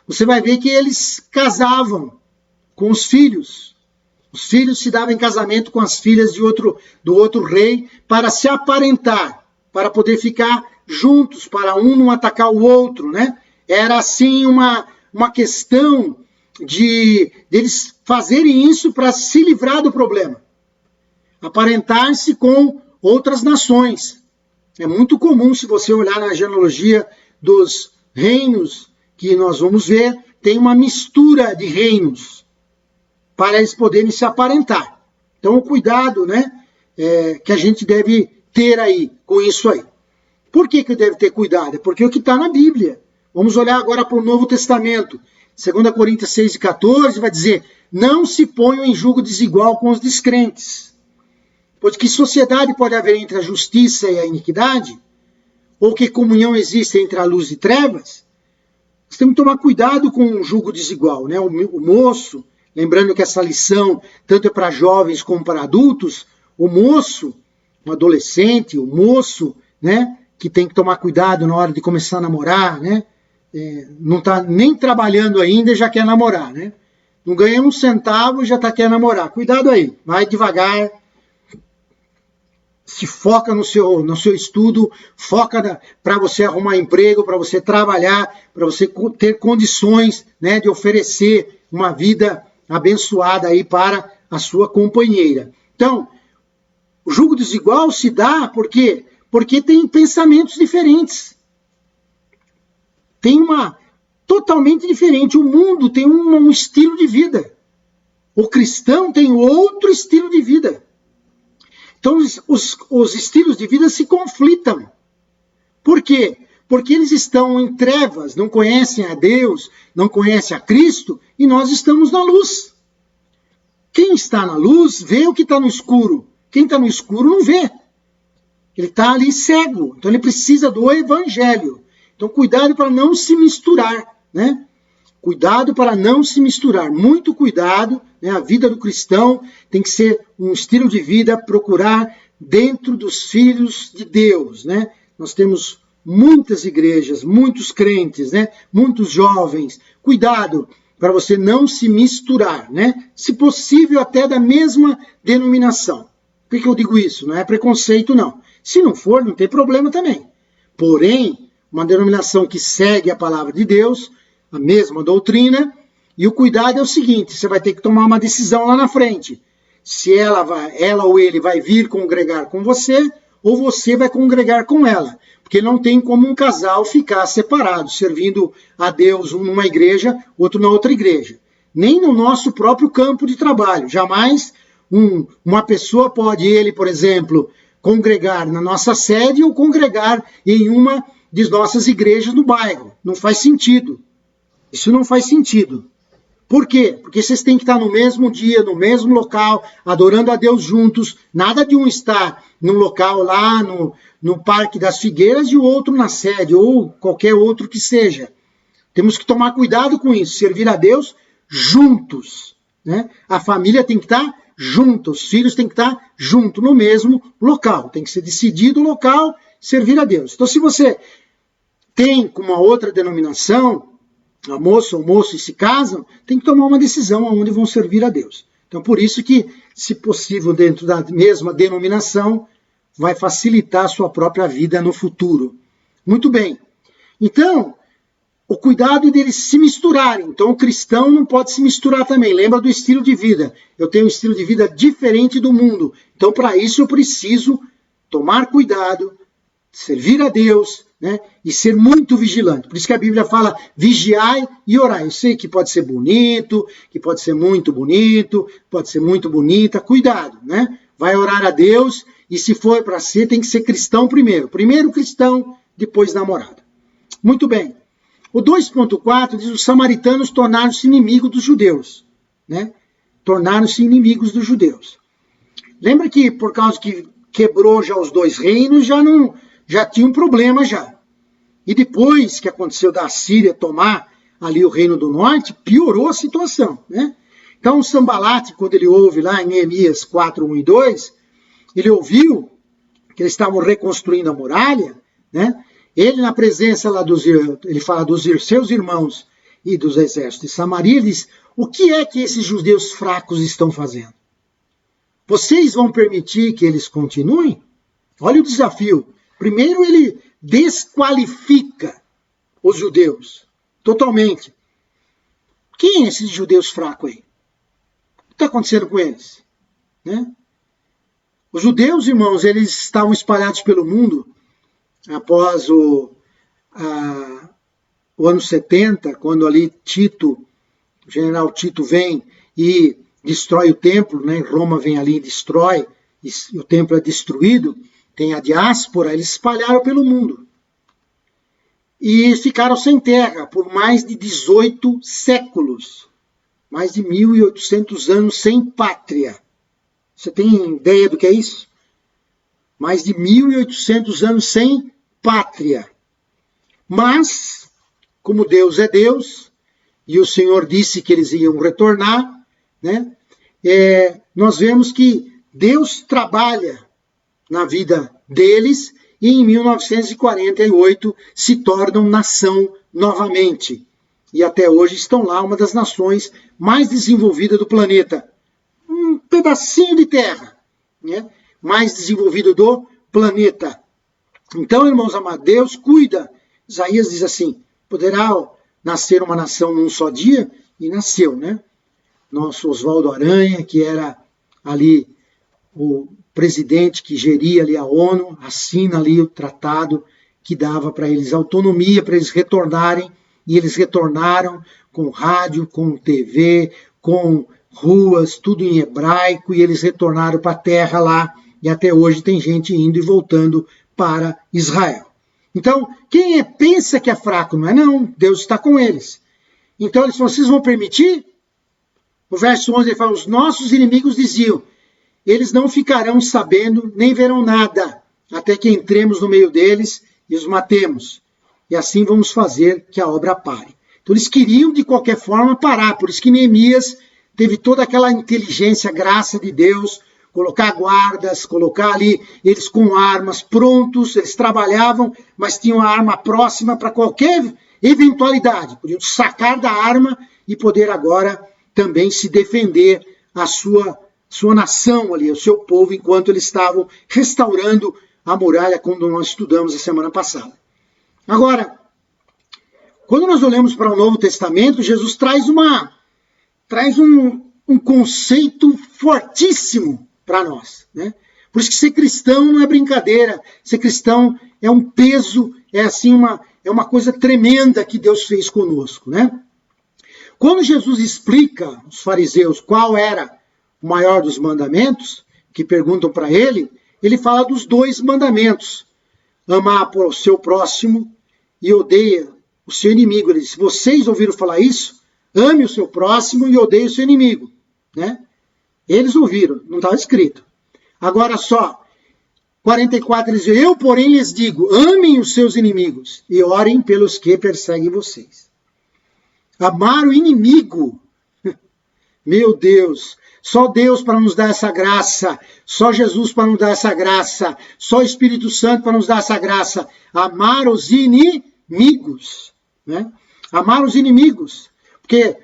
você vai ver que eles casavam com os filhos. Os filhos se davam em casamento com as filhas do outro rei para se aparentar, para poder ficar juntos, para um não atacar o outro, né? Era assim uma questão de eles fazerem isso para se livrar do problema. Aparentar-se com outras nações. É muito comum, se você olhar na genealogia dos reinos que nós vamos ver, tem uma mistura de reinos para eles poderem se aparentar. Então, o cuidado, né, que a gente deve ter aí com isso aí. Por que deve ter cuidado? É porque é o que está na Bíblia. Vamos olhar agora para o Novo Testamento. 2 Coríntios 6:14 vai dizer, não se ponham em julgo desigual com os descrentes. Pois que sociedade pode haver entre a justiça e a iniquidade? Ou que comunhão existe entre a luz e trevas? Nós temos que tomar cuidado com o julgo desigual, né? O moço, lembrando que essa lição tanto é para jovens como para adultos, o moço, um adolescente, um moço, né, que tem que tomar cuidado na hora de começar a namorar, né? Não está nem trabalhando ainda e já quer namorar, né? Não ganha um centavo e já quer namorar. Cuidado aí, vai devagar, se foca no seu estudo, foca para você arrumar emprego, para você trabalhar, para você ter condições, né, de oferecer uma vida abençoada aí para a sua companheira. Então, o julgo desigual se dá porque tem pensamentos diferentes. Tem uma totalmente diferente. O mundo tem um estilo de vida. O cristão tem outro estilo de vida. Então, os estilos de vida se conflitam. Por quê? Porque eles estão em trevas, não conhecem a Deus, não conhecem a Cristo, e nós estamos na luz. Quem está na luz vê o que está no escuro. Quem está no escuro não vê. Ele está ali cego. Então, ele precisa do evangelho. Então, cuidado para não se misturar, né? Cuidado para não se misturar. Muito cuidado, né? A vida do cristão tem que ser um estilo de vida, procurar dentro dos filhos de Deus, né? Nós temos muitas igrejas, muitos crentes, né? Muitos jovens. Cuidado para você não se misturar, né? Se possível, até da mesma denominação. Por que eu digo isso? Não é preconceito, não. Se não for, não tem problema também. Porém, uma denominação que segue a palavra de Deus, a mesma doutrina, e o cuidado é o seguinte, você vai ter que tomar uma decisão lá na frente. Se ela ou ele vai vir congregar com você, ou você vai congregar com ela. Porque não tem como um casal ficar separado, servindo a Deus um numa igreja, outro na outra igreja. Nem no nosso próprio campo de trabalho. Jamais uma pessoa pode, ele, por exemplo, congregar na nossa sede ou congregar em uma de nossas igrejas no bairro. Não faz sentido. Isso não faz sentido. Por quê? Porque vocês têm que estar no mesmo dia, no mesmo local, adorando a Deus juntos. Nada de um estar num local lá no Parque das Figueiras e o outro na sede, ou qualquer outro que seja. Temos que tomar cuidado com isso, servir a Deus juntos, né? A família tem que estar junta, os filhos têm que estar juntos no mesmo local. Tem que ser decidido o local, servir a Deus. Então, se você tem com uma outra denominação, a moça ou moço e se casam, tem que tomar uma decisão aonde vão servir a Deus. Então, por isso que, se possível, dentro da mesma denominação, vai facilitar a sua própria vida no futuro. Muito bem. Então, o cuidado deles se misturarem. Então, o cristão não pode se misturar também. Lembra do estilo de vida. Eu tenho um estilo de vida diferente do mundo. Então, para isso, eu preciso tomar cuidado, servir a Deus, né, e ser muito vigilante. Por isso que a Bíblia fala, vigiai e orai. Eu sei que pode ser bonito, que pode ser muito bonito, pode ser muito bonita. Cuidado, né? Vai orar a Deus e se for para ser, tem que ser cristão primeiro. Primeiro cristão, depois namorado. Muito bem. O 2.4 diz, os samaritanos tornaram-se inimigos dos judeus, né? Tornaram-se inimigos dos judeus. Lembra que por causa que quebrou já os dois reinos, já tinha um problema já. E depois que aconteceu da Síria tomar ali o reino do norte, piorou a situação, né? Então o Sambalate, quando ele ouve lá em Neemias 4, 1 e 2, ele ouviu que eles estavam reconstruindo a muralha, né? Ele na presença lá ele fala dos seus irmãos e dos exércitos de Samaria, ele diz, o que é que esses judeus fracos estão fazendo? Vocês vão permitir que eles continuem? Olha o desafio. Primeiro ele desqualifica os judeus, totalmente. Quem é esses judeus fracos aí? O que está acontecendo com eles? Né? Os judeus, irmãos, eles estavam espalhados pelo mundo após o ano 70, quando ali o general Tito vem e destrói o templo, né? Roma vem ali e destrói, e o templo é destruído. Tem a diáspora, eles espalharam pelo mundo. E ficaram sem terra por mais de 18 séculos. Mais de 1.800 anos sem pátria. Você tem ideia do que é isso? Mais de 1.800 anos sem pátria. Mas, como Deus é Deus, e o Senhor disse que eles iam retornar, né? Nós vemos que Deus trabalha na vida deles e em 1948 se tornam nação novamente. E até hoje estão lá, uma das nações mais desenvolvidas do planeta. Um pedacinho de terra, né? Mais desenvolvido do planeta. Então, irmãos amados, Deus cuida. Isaías diz assim, poderá nascer uma nação num só dia? E nasceu, né? Nosso Oswaldo Aranha, que era ali o presidente que geria ali a ONU, assina ali o tratado que dava para eles autonomia, para eles retornarem, e eles retornaram com rádio, com TV, com ruas, tudo em hebraico, e eles retornaram para a terra lá, e até hoje tem gente indo e voltando para Israel. Então, quem pensa que é fraco, não é não, Deus está com eles. Então, eles falam, vocês vão permitir? No verso 11 ele fala, os nossos inimigos diziam, eles não ficarão sabendo, nem verão nada, até que entremos no meio deles e os matemos. E assim vamos fazer que a obra pare. Então eles queriam de qualquer forma parar, por isso que Neemias teve toda aquela inteligência, graça de Deus, colocar guardas, colocar ali eles com armas prontos, eles trabalhavam, mas tinham a arma próxima para qualquer eventualidade. Podiam sacar da arma e poder agora também se defender a sua nação ali, o seu povo, enquanto eles estavam restaurando a muralha, como nós estudamos a semana passada. Agora, quando nós olhamos para o Novo Testamento, Jesus traz um conceito fortíssimo para nós, né? Por isso que ser cristão não é brincadeira, ser cristão é um peso, é uma coisa tremenda que Deus fez conosco, né? Quando Jesus explica aos fariseus qual era o maior dos mandamentos, que perguntam para ele, ele fala dos 2 mandamentos. Amar o seu próximo e odeia o seu inimigo. Ele diz, vocês ouviram falar isso? Ame o seu próximo e odeie o seu inimigo. Né? Eles ouviram, não estava escrito. Agora só, 44 ele diz, eu porém lhes digo, amem os seus inimigos e orem pelos que perseguem vocês. Amar o inimigo, meu Deus, só Deus para nos dar essa graça, só Jesus para nos dar essa graça, só o Espírito Santo para nos dar essa graça. Amar os inimigos, né? Amar os inimigos, porque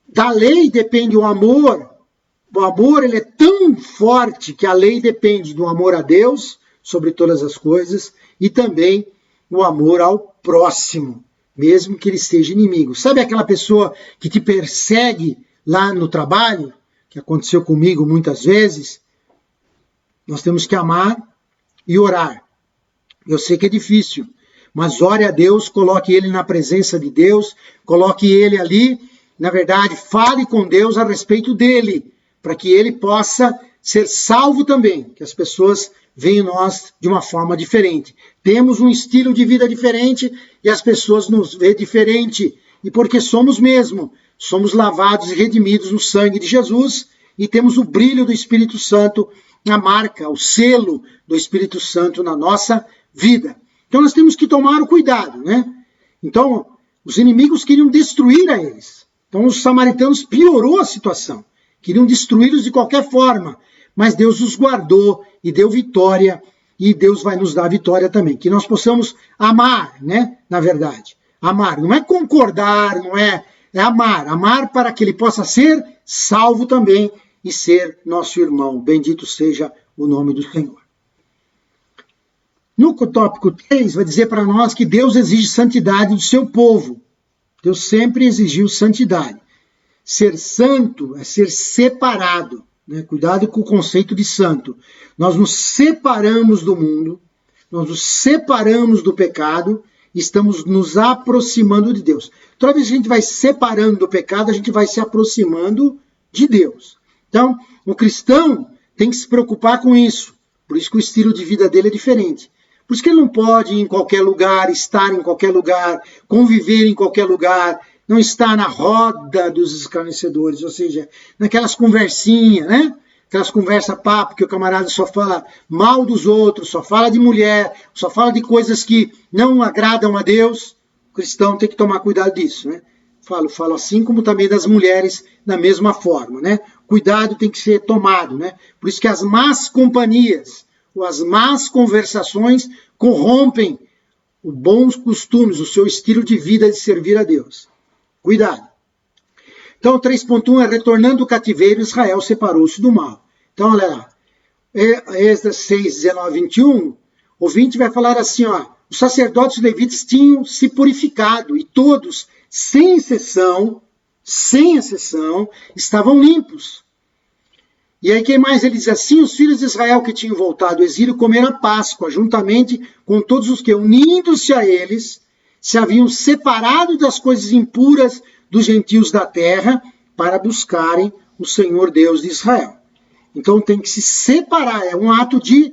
da lei depende o amor. O amor ele é tão forte que a lei depende do amor a Deus sobre todas as coisas e também o amor ao próximo, mesmo que ele seja inimigo. Sabe aquela pessoa que te persegue lá no trabalho? Que aconteceu comigo muitas vezes, nós temos que amar e orar. Eu sei que é difícil, mas ore a Deus, coloque ele na presença de Deus, coloque ele ali, na verdade, fale com Deus a respeito dele, para que ele possa ser salvo também, que as pessoas veem nós de uma forma diferente. Temos um estilo de vida diferente e as pessoas nos veem diferente, e porque somos mesmo. Somos lavados e redimidos no sangue de Jesus e temos o brilho do Espírito Santo, a marca, o selo do Espírito Santo na nossa vida. Então nós temos que tomar o cuidado, né? Então, os inimigos queriam destruir a eles. Então os samaritanos piorou a situação. Queriam destruí-los de qualquer forma. Mas Deus os guardou e deu vitória. E Deus vai nos dar vitória também. Que nós possamos amar, né? Na verdade. Amar. Não é concordar, não é... É amar. Amar para que ele possa ser salvo também e ser nosso irmão. Bendito seja o nome do Senhor. No tópico 3, vai dizer para nós que Deus exige santidade do seu povo. Deus sempre exigiu santidade. Ser santo é ser separado. Né? Cuidado com o conceito de santo. Nós nos separamos do mundo, nós nos separamos do pecado, estamos nos aproximando de Deus. Toda vez que a gente vai se separando do pecado, a gente vai se aproximando de Deus. Então, o cristão tem que se preocupar com isso. Por isso que o estilo de vida dele é diferente. Por isso que ele não pode ir em qualquer lugar, estar em qualquer lugar, conviver em qualquer lugar, não estar na roda dos escarnecedores, ou seja, naquelas conversinhas, né? Aquelas conversas papo que o camarada só fala mal dos outros, só fala de mulher, só fala de coisas que não agradam a Deus. O cristão tem que tomar cuidado disso, né? Falo assim como também das mulheres da mesma forma, né? Cuidado tem que ser tomado, né? Por isso que as más companhias, ou as más conversações corrompem os bons costumes, o seu estilo de vida de servir a Deus. Cuidado. Então, 3.1 é retornando do cativeiro, Israel separou-se do mal. Então, olha lá. Esdras 6, 19, 21, o 20 vai falar assim, ó, os sacerdotes e levitas tinham se purificado e todos, sem exceção, estavam limpos. E aí quem mais ele diz assim, os filhos de Israel que tinham voltado do exílio comeram a Páscoa, juntamente com todos os que, unindo-se a eles, se haviam separado das coisas impuras dos gentios da terra para buscarem o Senhor Deus de Israel. Então tem que se separar, é um ato de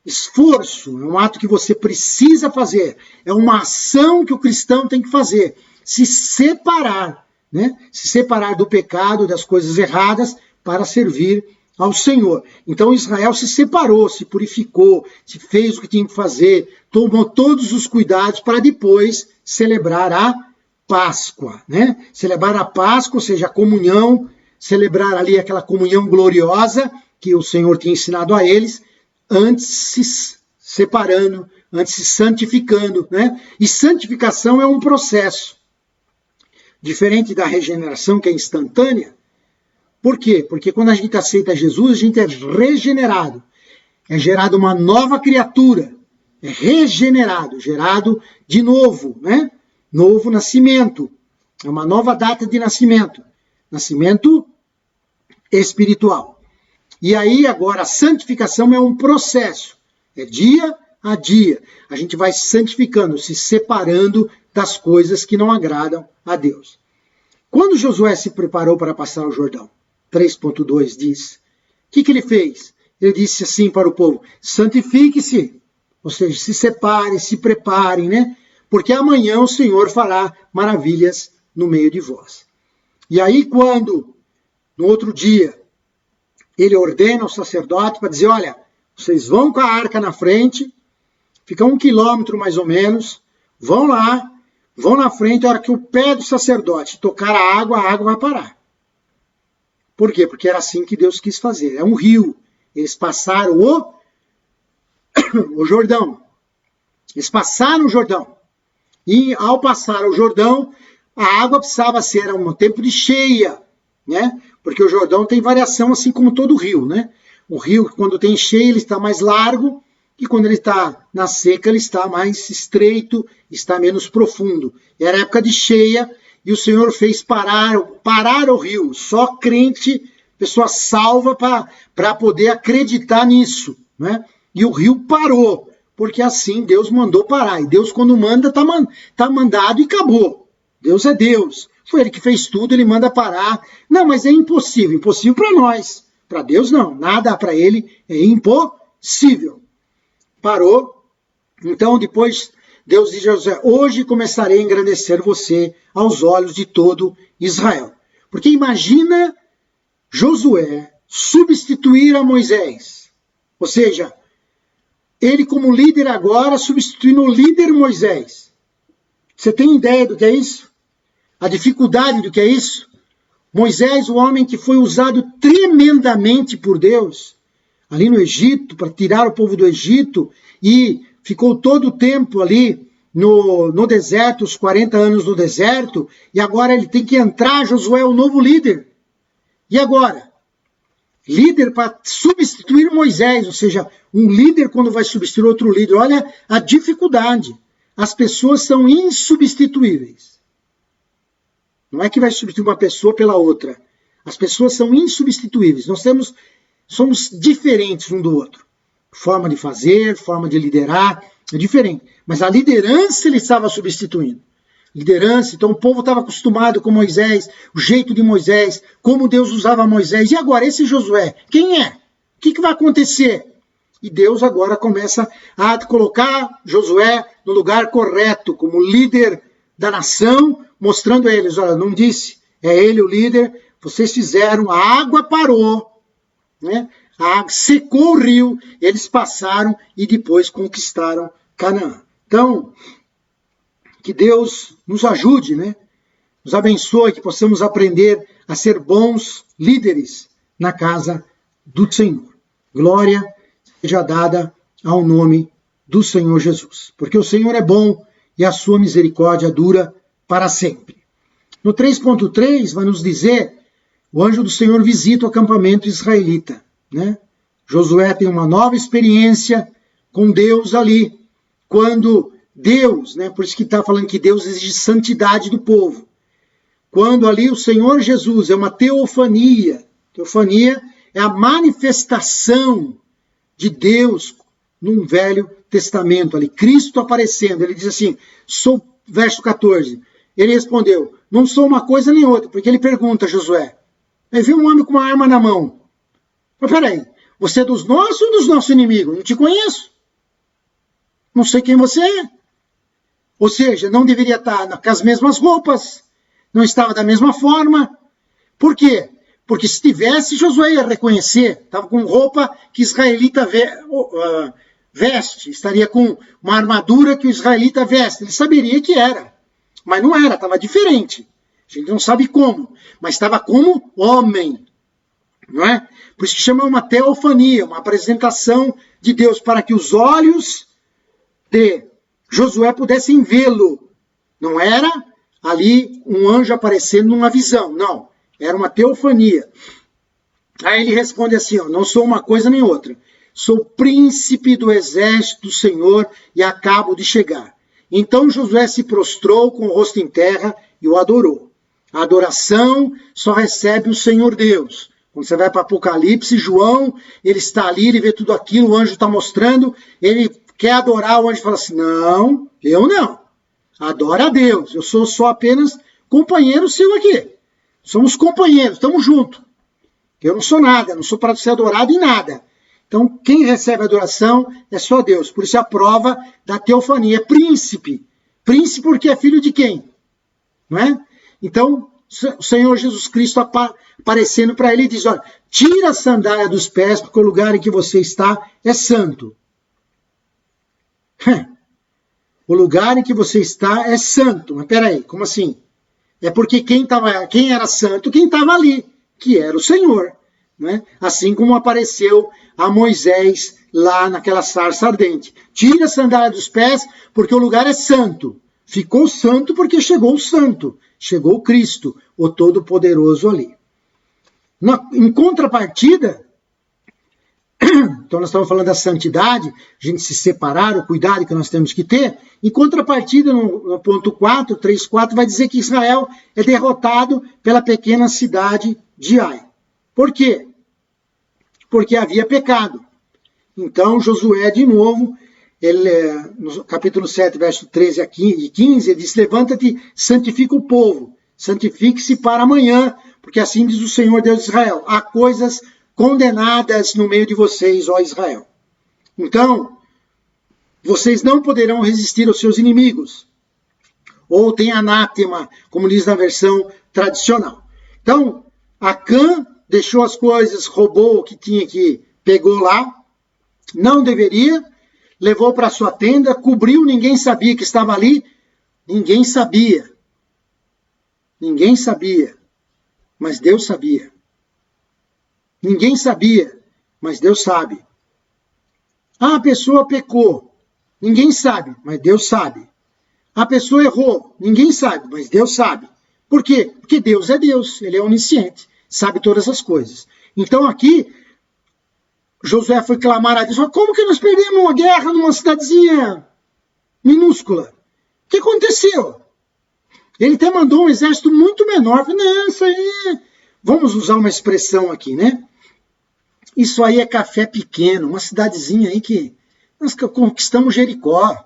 esforço, é um ato que você precisa fazer, é uma ação que o cristão tem que fazer, se separar, né? Se separar do pecado, das coisas erradas, para servir ao Senhor. Então Israel se separou, se purificou, se fez o que tinha que fazer, tomou todos os cuidados para depois celebrar a Páscoa, né? Celebrar a Páscoa, ou seja, a comunhão, celebrar ali aquela comunhão gloriosa que o Senhor tinha ensinado a eles, antes se separando, antes se santificando, né? E santificação é um processo. Diferente da regeneração, que é instantânea. Por quê? Porque quando a gente aceita Jesus, a gente é regenerado. É gerado uma nova criatura. É regenerado, gerado de novo, né? Novo nascimento. É uma nova data de nascimento. Nascimento espiritual. E aí agora a santificação é um processo. É dia a dia. A gente vai se santificando, se separando das coisas que não agradam a Deus. Quando Josué se preparou para passar o Jordão, 3.2 diz, o que ele fez? Ele disse assim para o povo, santifique-se, ou seja, se separem, se preparem, né? Porque amanhã o Senhor fará maravilhas no meio de vós. E aí quando, no outro dia, ele ordena ao sacerdote para dizer, olha, vocês vão com a arca na frente, fica 1 quilômetro mais ou menos, vão lá, vão na frente, a hora que o pé do sacerdote tocar a água vai parar. Por quê? Porque era assim que Deus quis fazer. É um rio. Eles passaram o Jordão. Eles passaram o Jordão. E ao passar o Jordão, a água precisava ser um tempo de cheia, né? Porque o Jordão tem variação assim como todo rio, né? O rio, quando tem cheia, ele está mais largo, e quando ele está na seca, ele está mais estreito, está menos profundo. Era época de cheia, e o Senhor fez parar o rio. Só crente, pessoa salva para poder acreditar nisso, né? E o rio parou, porque assim Deus mandou parar. E Deus, quando manda, tá mandado e acabou. Deus é Deus. Foi Ele que fez tudo, Ele manda parar. Não, mas é impossível. Impossível para nós. Para Deus, não. Nada para Ele é impossível. Parou. Então, depois, Deus diz a Josué, hoje começarei a engrandecer você aos olhos de todo Israel. Porque imagina Josué substituir a Moisés. Ou seja, ele como líder agora substituindo o líder Moisés. Você tem ideia do que é isso? A dificuldade do que é isso? Moisés, o homem que foi usado tremendamente por Deus, ali no Egito, para tirar o povo do Egito, e ficou todo o tempo ali no deserto, os 40 anos no deserto, e agora ele tem que entrar, Josué, o novo líder. E agora? Líder para substituir Moisés, ou seja, um líder quando vai substituir outro líder. Olha a dificuldade. As pessoas são insubstituíveis. Não é que vai substituir uma pessoa pela outra. As pessoas são insubstituíveis. Somos diferentes um do outro. Forma de fazer, forma de liderar, é diferente. Mas a liderança ele estava substituindo. Liderança, então o povo estava acostumado com Moisés, o jeito de Moisés, como Deus usava Moisés. E agora, esse Josué, quem é? O que vai acontecer? E Deus agora começa a colocar Josué no lugar correto, como líder da nação, mostrando a eles, olha, não disse, é ele o líder, vocês fizeram, a água parou, né? A água secou o rio, eles passaram e depois conquistaram Canaã. Então, que Deus nos ajude, né? Nos abençoe, que possamos aprender a ser bons líderes na casa do Senhor. Glória seja dada ao nome do Senhor Jesus. Porque o Senhor é bom e a sua misericórdia dura para sempre. No 3.3 vai nos dizer, o anjo do Senhor visita o acampamento israelita, né? Josué tem uma nova experiência com Deus ali, quando Deus, né? Por isso que está falando que Deus exige santidade do povo. Quando ali o Senhor Jesus é uma teofania é a manifestação de Deus num Velho Testamento ali, Cristo aparecendo, ele diz assim, verso 14, ele respondeu, não sou uma coisa nem outra, porque ele pergunta a Josué, viu um homem com uma arma na mão, mas peraí, você é dos nossos ou dos nossos inimigos? Não te conheço, não sei quem você é, ou seja, não deveria estar com as mesmas roupas, não estava da mesma forma, por quê? Porque se tivesse, Josué ia reconhecer, estava com roupa que israelita veste, estaria com uma armadura que o israelita veste, ele saberia que era, mas não era, estava diferente, a gente não sabe como, mas estava como homem, não é? Por isso que chama uma teofania, uma apresentação de Deus, para que os olhos de Josué pudessem vê-lo, não era ali um anjo aparecendo numa visão, não, era uma teofania. Aí ele responde assim, não sou uma coisa nem outra, sou príncipe do exército do Senhor e acabo de chegar. Então Josué se prostrou com o rosto em terra e o adorou. A adoração só recebe o Senhor Deus. Quando você vai para Apocalipse, João, ele está ali, ele vê tudo aquilo, o anjo está mostrando, ele quer adorar, o anjo fala assim, não, eu não. Adora a Deus, eu sou só apenas companheiro seu aqui. Somos companheiros, estamos juntos. Eu não sou nada, não sou para ser adorado em nada. Então, quem recebe a adoração é só Deus. Por isso é a prova da teofania. É príncipe. Príncipe porque é filho de quem? Não é? Então, o Senhor Jesus Cristo aparecendo para ele e diz, olha, tira a sandália dos pés, porque o lugar em que você está é santo. O lugar em que você está é santo. Mas peraí, como assim? É porque quem era santo, quem estava ali, que era o Senhor. Né? Assim como apareceu a Moisés lá naquela sarça ardente. Tira a sandália dos pés, porque o lugar é santo. Ficou santo porque chegou o santo. Chegou o Cristo, o Todo-Poderoso ali. Em contrapartida, então nós estamos falando da santidade, a gente se separar, o cuidado que nós temos que ter. Em contrapartida, no ponto 4, 3.4, vai dizer que Israel é derrotado pela pequena cidade de Ai. Por quê? Porque havia pecado. Então Josué, de novo, no capítulo 7, verso 13 e 15, ele diz, levanta-te, santifica o povo, santifique-se para amanhã, porque assim diz o Senhor Deus de Israel, há coisas condenadas no meio de vocês, ó Israel. Então, vocês não poderão resistir aos seus inimigos. Ou tem anátema, como diz na versão tradicional. Então, Acã deixou as coisas, roubou o que tinha aqui, pegou lá, não deveria, levou para sua tenda, cobriu, ninguém sabia que estava ali, ninguém sabia. Ninguém sabia, mas Deus sabia. Ninguém sabia, mas Deus sabe. A pessoa pecou, ninguém sabe, mas Deus sabe. A pessoa errou, ninguém sabe, mas Deus sabe. Por quê? Porque Deus é Deus, Ele é onisciente, sabe todas as coisas. Então aqui, Josué foi clamar a Deus, como que nós perdemos uma guerra numa cidadezinha minúscula? O que aconteceu? Ele até mandou um exército muito menor. Não, isso aí... Vamos usar uma expressão aqui, né? Isso aí é café pequeno, uma cidadezinha aí que nós conquistamos Jericó.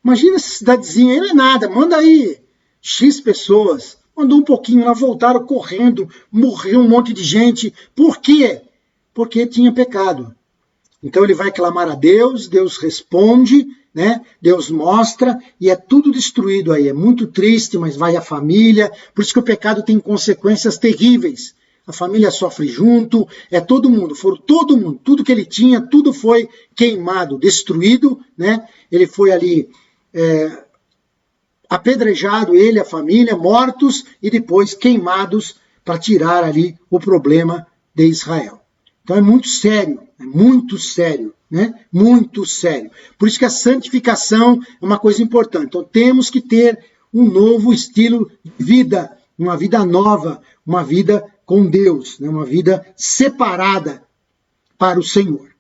Imagina essa cidadezinha aí, não é nada, manda aí X pessoas. Mandou um pouquinho lá, voltaram correndo, morreu um monte de gente. Por quê? Porque tinha pecado. Então ele vai clamar a Deus, Deus responde, né? Deus mostra e é tudo destruído aí. É muito triste, mas vai a família. Por isso que o pecado tem consequências terríveis. A família sofre junto, é todo mundo, tudo que ele tinha, tudo foi queimado, destruído, né? Ele foi ali apedrejado, ele, a família, mortos e depois queimados para tirar ali o problema de Israel. Então é muito sério, né? Muito sério. Por isso que a santificação é uma coisa importante. Então temos que ter um novo estilo de vida, uma vida nova, uma vida com Deus, né? Uma vida separada para o Senhor.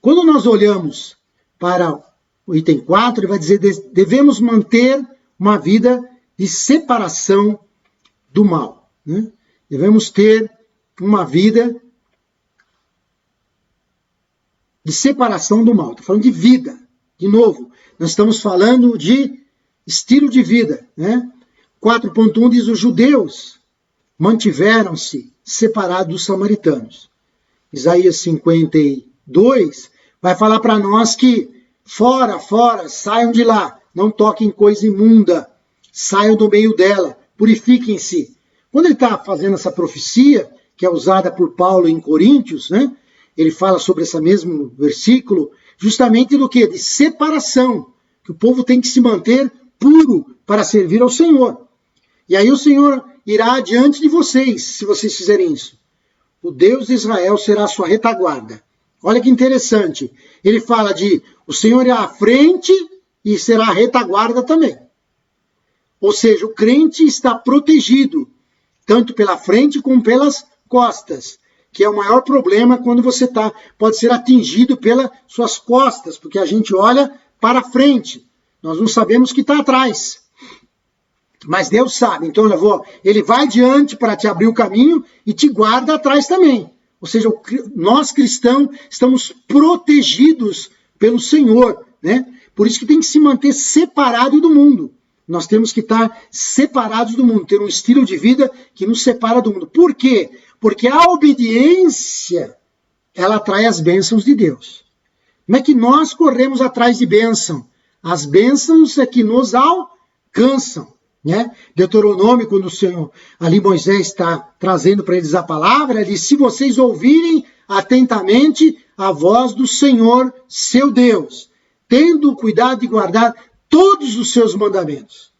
Quando nós olhamos para o item 4, ele vai dizer: devemos manter uma vida de separação do mal, né? Devemos ter uma vida de separação do mal. Estou falando de vida. De novo, nós estamos falando de estilo de vida, né? 4.1 diz: os judeus mantiveram-se separados dos samaritanos. Isaías 52 vai falar para nós que fora, saiam de lá, não toquem coisa imunda, saiam do meio dela, purifiquem-se. Quando ele está fazendo essa profecia, que é usada por Paulo em Coríntios, né? Ele fala sobre esse mesmo versículo, justamente do quê? De separação, que o povo tem que se manter puro para servir ao Senhor. E aí o Senhor irá adiante de vocês, se vocês fizerem isso. O Deus de Israel será a sua retaguarda. Olha que interessante. Ele fala de o Senhor irá à frente e será a retaguarda também. Ou seja, o crente está protegido, tanto pela frente como pelas costas, que é o maior problema quando você pode ser atingido pelas suas costas, porque a gente olha para frente. Nós não sabemos o que está atrás. Mas Deus sabe. Então ele vai diante para te abrir o caminho e te guarda atrás também. Ou seja, nós cristãos estamos protegidos pelo Senhor, né? Por isso que tem que se manter separado do mundo. Nós temos que estar separados do mundo, ter um estilo de vida que nos separa do mundo. Por quê? Porque a obediência, ela atrai as bênçãos de Deus. Não é que nós corremos atrás de bênção. As bênçãos é que nos alcançam, né? Deuteronômio, quando o Senhor, ali Moisés está trazendo para eles a palavra, ele diz: se vocês ouvirem atentamente a voz do Senhor, seu Deus, tendo cuidado de guardar todos os seus mandamentos,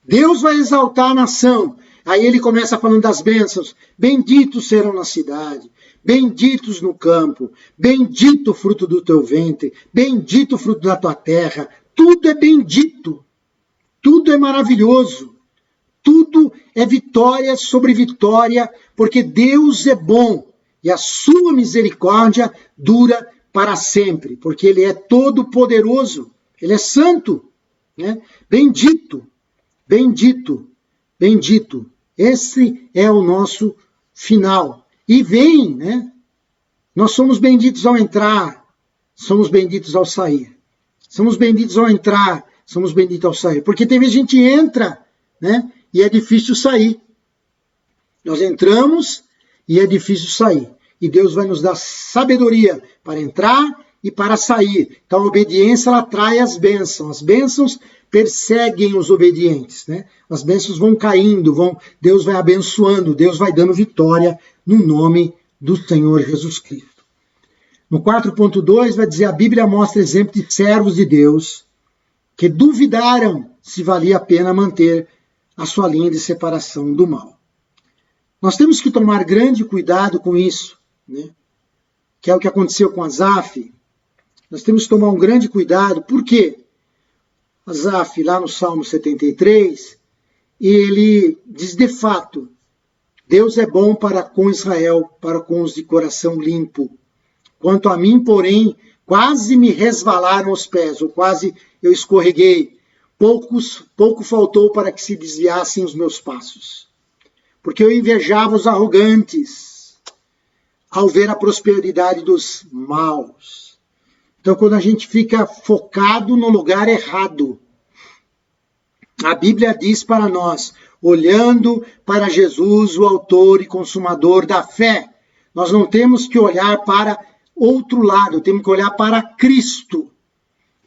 Deus vai exaltar a nação. Aí ele começa falando das bênçãos. Benditos serão na cidade, benditos no campo, bendito o fruto do teu ventre, bendito o fruto da tua terra. Tudo é bendito, tudo é maravilhoso, tudo é vitória sobre vitória, porque Deus é bom e a sua misericórdia dura para sempre, porque Ele é todo poderoso, Ele é santo, né? Bendito, bendito, bendito. Esse é o nosso final. E vem, né? Nós somos benditos ao entrar, somos benditos ao sair. Somos benditos ao entrar, somos benditos ao sair. Porque tem vezes a gente entra, né? E é difícil sair. Nós entramos e é difícil sair. E Deus vai nos dar sabedoria para entrar e para sair. Então a obediência, ela traz as bênçãos. As bênçãos perseguem os obedientes, né? As bênçãos vão caindo, Deus vai abençoando, Deus vai dando vitória no nome do Senhor Jesus Cristo. No 4.2 vai dizer: a Bíblia mostra exemplo de servos de Deus que duvidaram se valia a pena manter a sua linha de separação do mal. Nós temos que tomar grande cuidado com isso, né? Que é o que aconteceu com Asaf. Nós temos que tomar um grande cuidado. Por quê? Asaf, lá no Salmo 73, ele diz: de fato, Deus é bom para com Israel, para com os de coração limpo. Quanto a mim, porém, quase me resvalaram os pés, ou quase eu escorreguei. Pouco faltou para que se desviassem os meus passos. Porque eu invejava os arrogantes ao ver a prosperidade dos maus. Então, quando a gente fica focado no lugar errado, a Bíblia diz para nós, olhando para Jesus, o autor e consumador da fé, nós não temos que olhar para outro lado, temos que olhar para Cristo.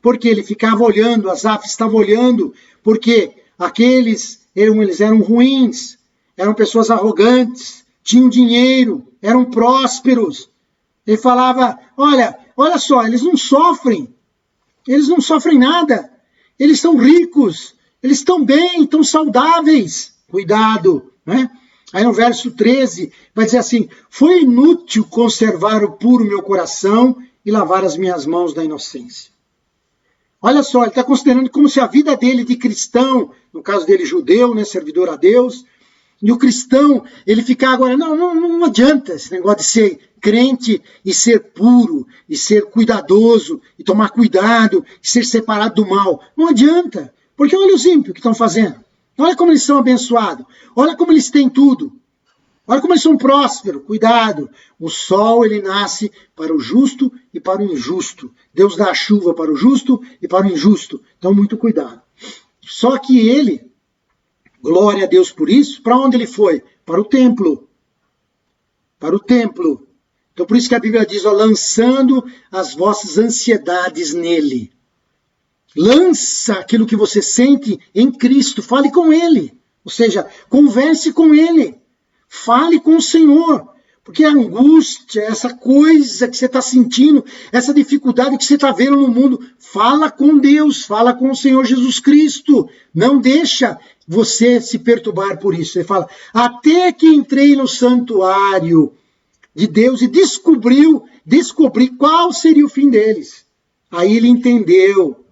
Porque ele ficava olhando, Asaf estava olhando, porque eles eram ruins, eram pessoas arrogantes, tinham dinheiro, eram prósperos. Ele falava: olha só, eles não sofrem nada, eles estão ricos, eles estão bem, estão saudáveis. Cuidado, né? Aí no verso 13 vai dizer assim: foi inútil conservar o puro meu coração e lavar as minhas mãos da inocência. Olha só, ele está considerando como se a vida dele de cristão, no caso dele judeu, né, servidor a Deus, e o cristão, ele ficar agora, não adianta esse negócio de ser crente e ser puro, e ser cuidadoso, e tomar cuidado, e ser separado do mal. Não adianta, porque olha os ímpios que estão fazendo. Olha como eles são abençoados. Olha como eles têm tudo. Olha como eles são prósperos. Cuidado. O sol, ele nasce para o justo e para o injusto. Deus dá a chuva para o justo e para o injusto. Então, muito cuidado. Só que ele, glória a Deus por isso, para onde ele foi? Para o templo. Para o templo. Então, por isso que a Bíblia diz, ó, lançando as vossas ansiedades nele. Lança aquilo que você sente em Cristo, fale com Ele. Ou seja, converse com Ele. Fale com o Senhor. Porque a angústia, essa coisa que você está sentindo, essa dificuldade que você está vendo no mundo, fala com Deus, fala com o Senhor Jesus Cristo. Não deixa você se perturbar por isso. Ele fala, até que entrei no santuário de Deus e descobri qual seria o fim deles. Aí ele entendeu.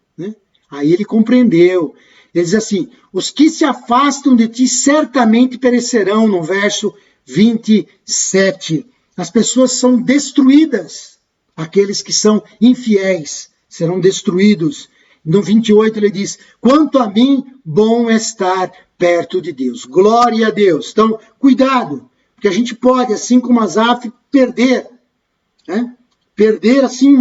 Aí ele compreendeu. Ele diz assim, os que se afastam de ti certamente perecerão, no verso 27. As pessoas são destruídas. Aqueles que são infiéis serão destruídos. No 28 ele diz, quanto a mim, bom é estar perto de Deus. Glória a Deus. Então, cuidado, porque a gente pode, assim como Asaf, perder. Perder, assim,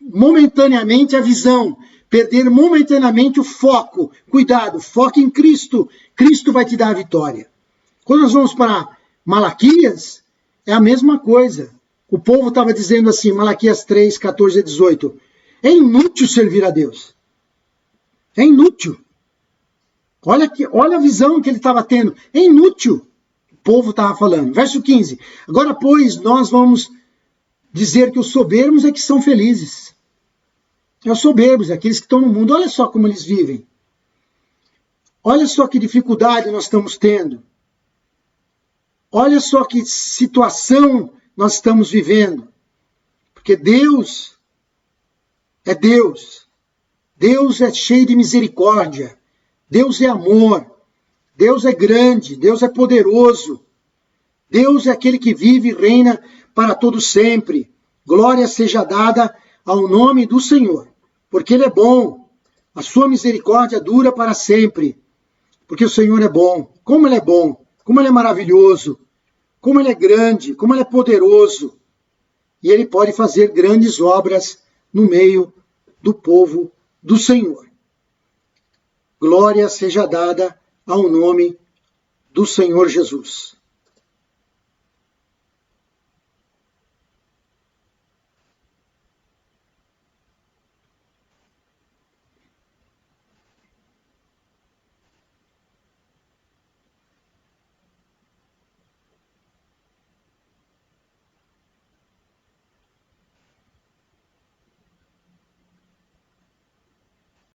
momentaneamente a visão. Perder momentaneamente o foco. Cuidado, foque em Cristo. Cristo vai te dar a vitória. Quando nós vamos para Malaquias, é a mesma coisa. O povo estava dizendo assim, Malaquias 3, 14 a 18, é inútil servir a Deus. É inútil. Olha a visão que ele estava tendo. É inútil. O povo estava falando. Verso 15. Agora, pois, nós vamos dizer que os soberbos é que são felizes. É os soberbos, aqueles que estão no mundo. Olha só como eles vivem. Olha só que dificuldade nós estamos tendo. Olha só que situação nós estamos vivendo. Porque Deus é Deus. Deus é cheio de misericórdia. Deus é amor. Deus é grande. Deus é poderoso. Deus é aquele que vive e reina para todo sempre. Glória seja dada ao nome do Senhor. Porque Ele é bom, a sua misericórdia dura para sempre. Porque o Senhor é bom. Como Ele é bom, como Ele é maravilhoso, como Ele é grande, como Ele é poderoso. E Ele pode fazer grandes obras no meio do povo do Senhor. Glória seja dada ao nome do Senhor Jesus.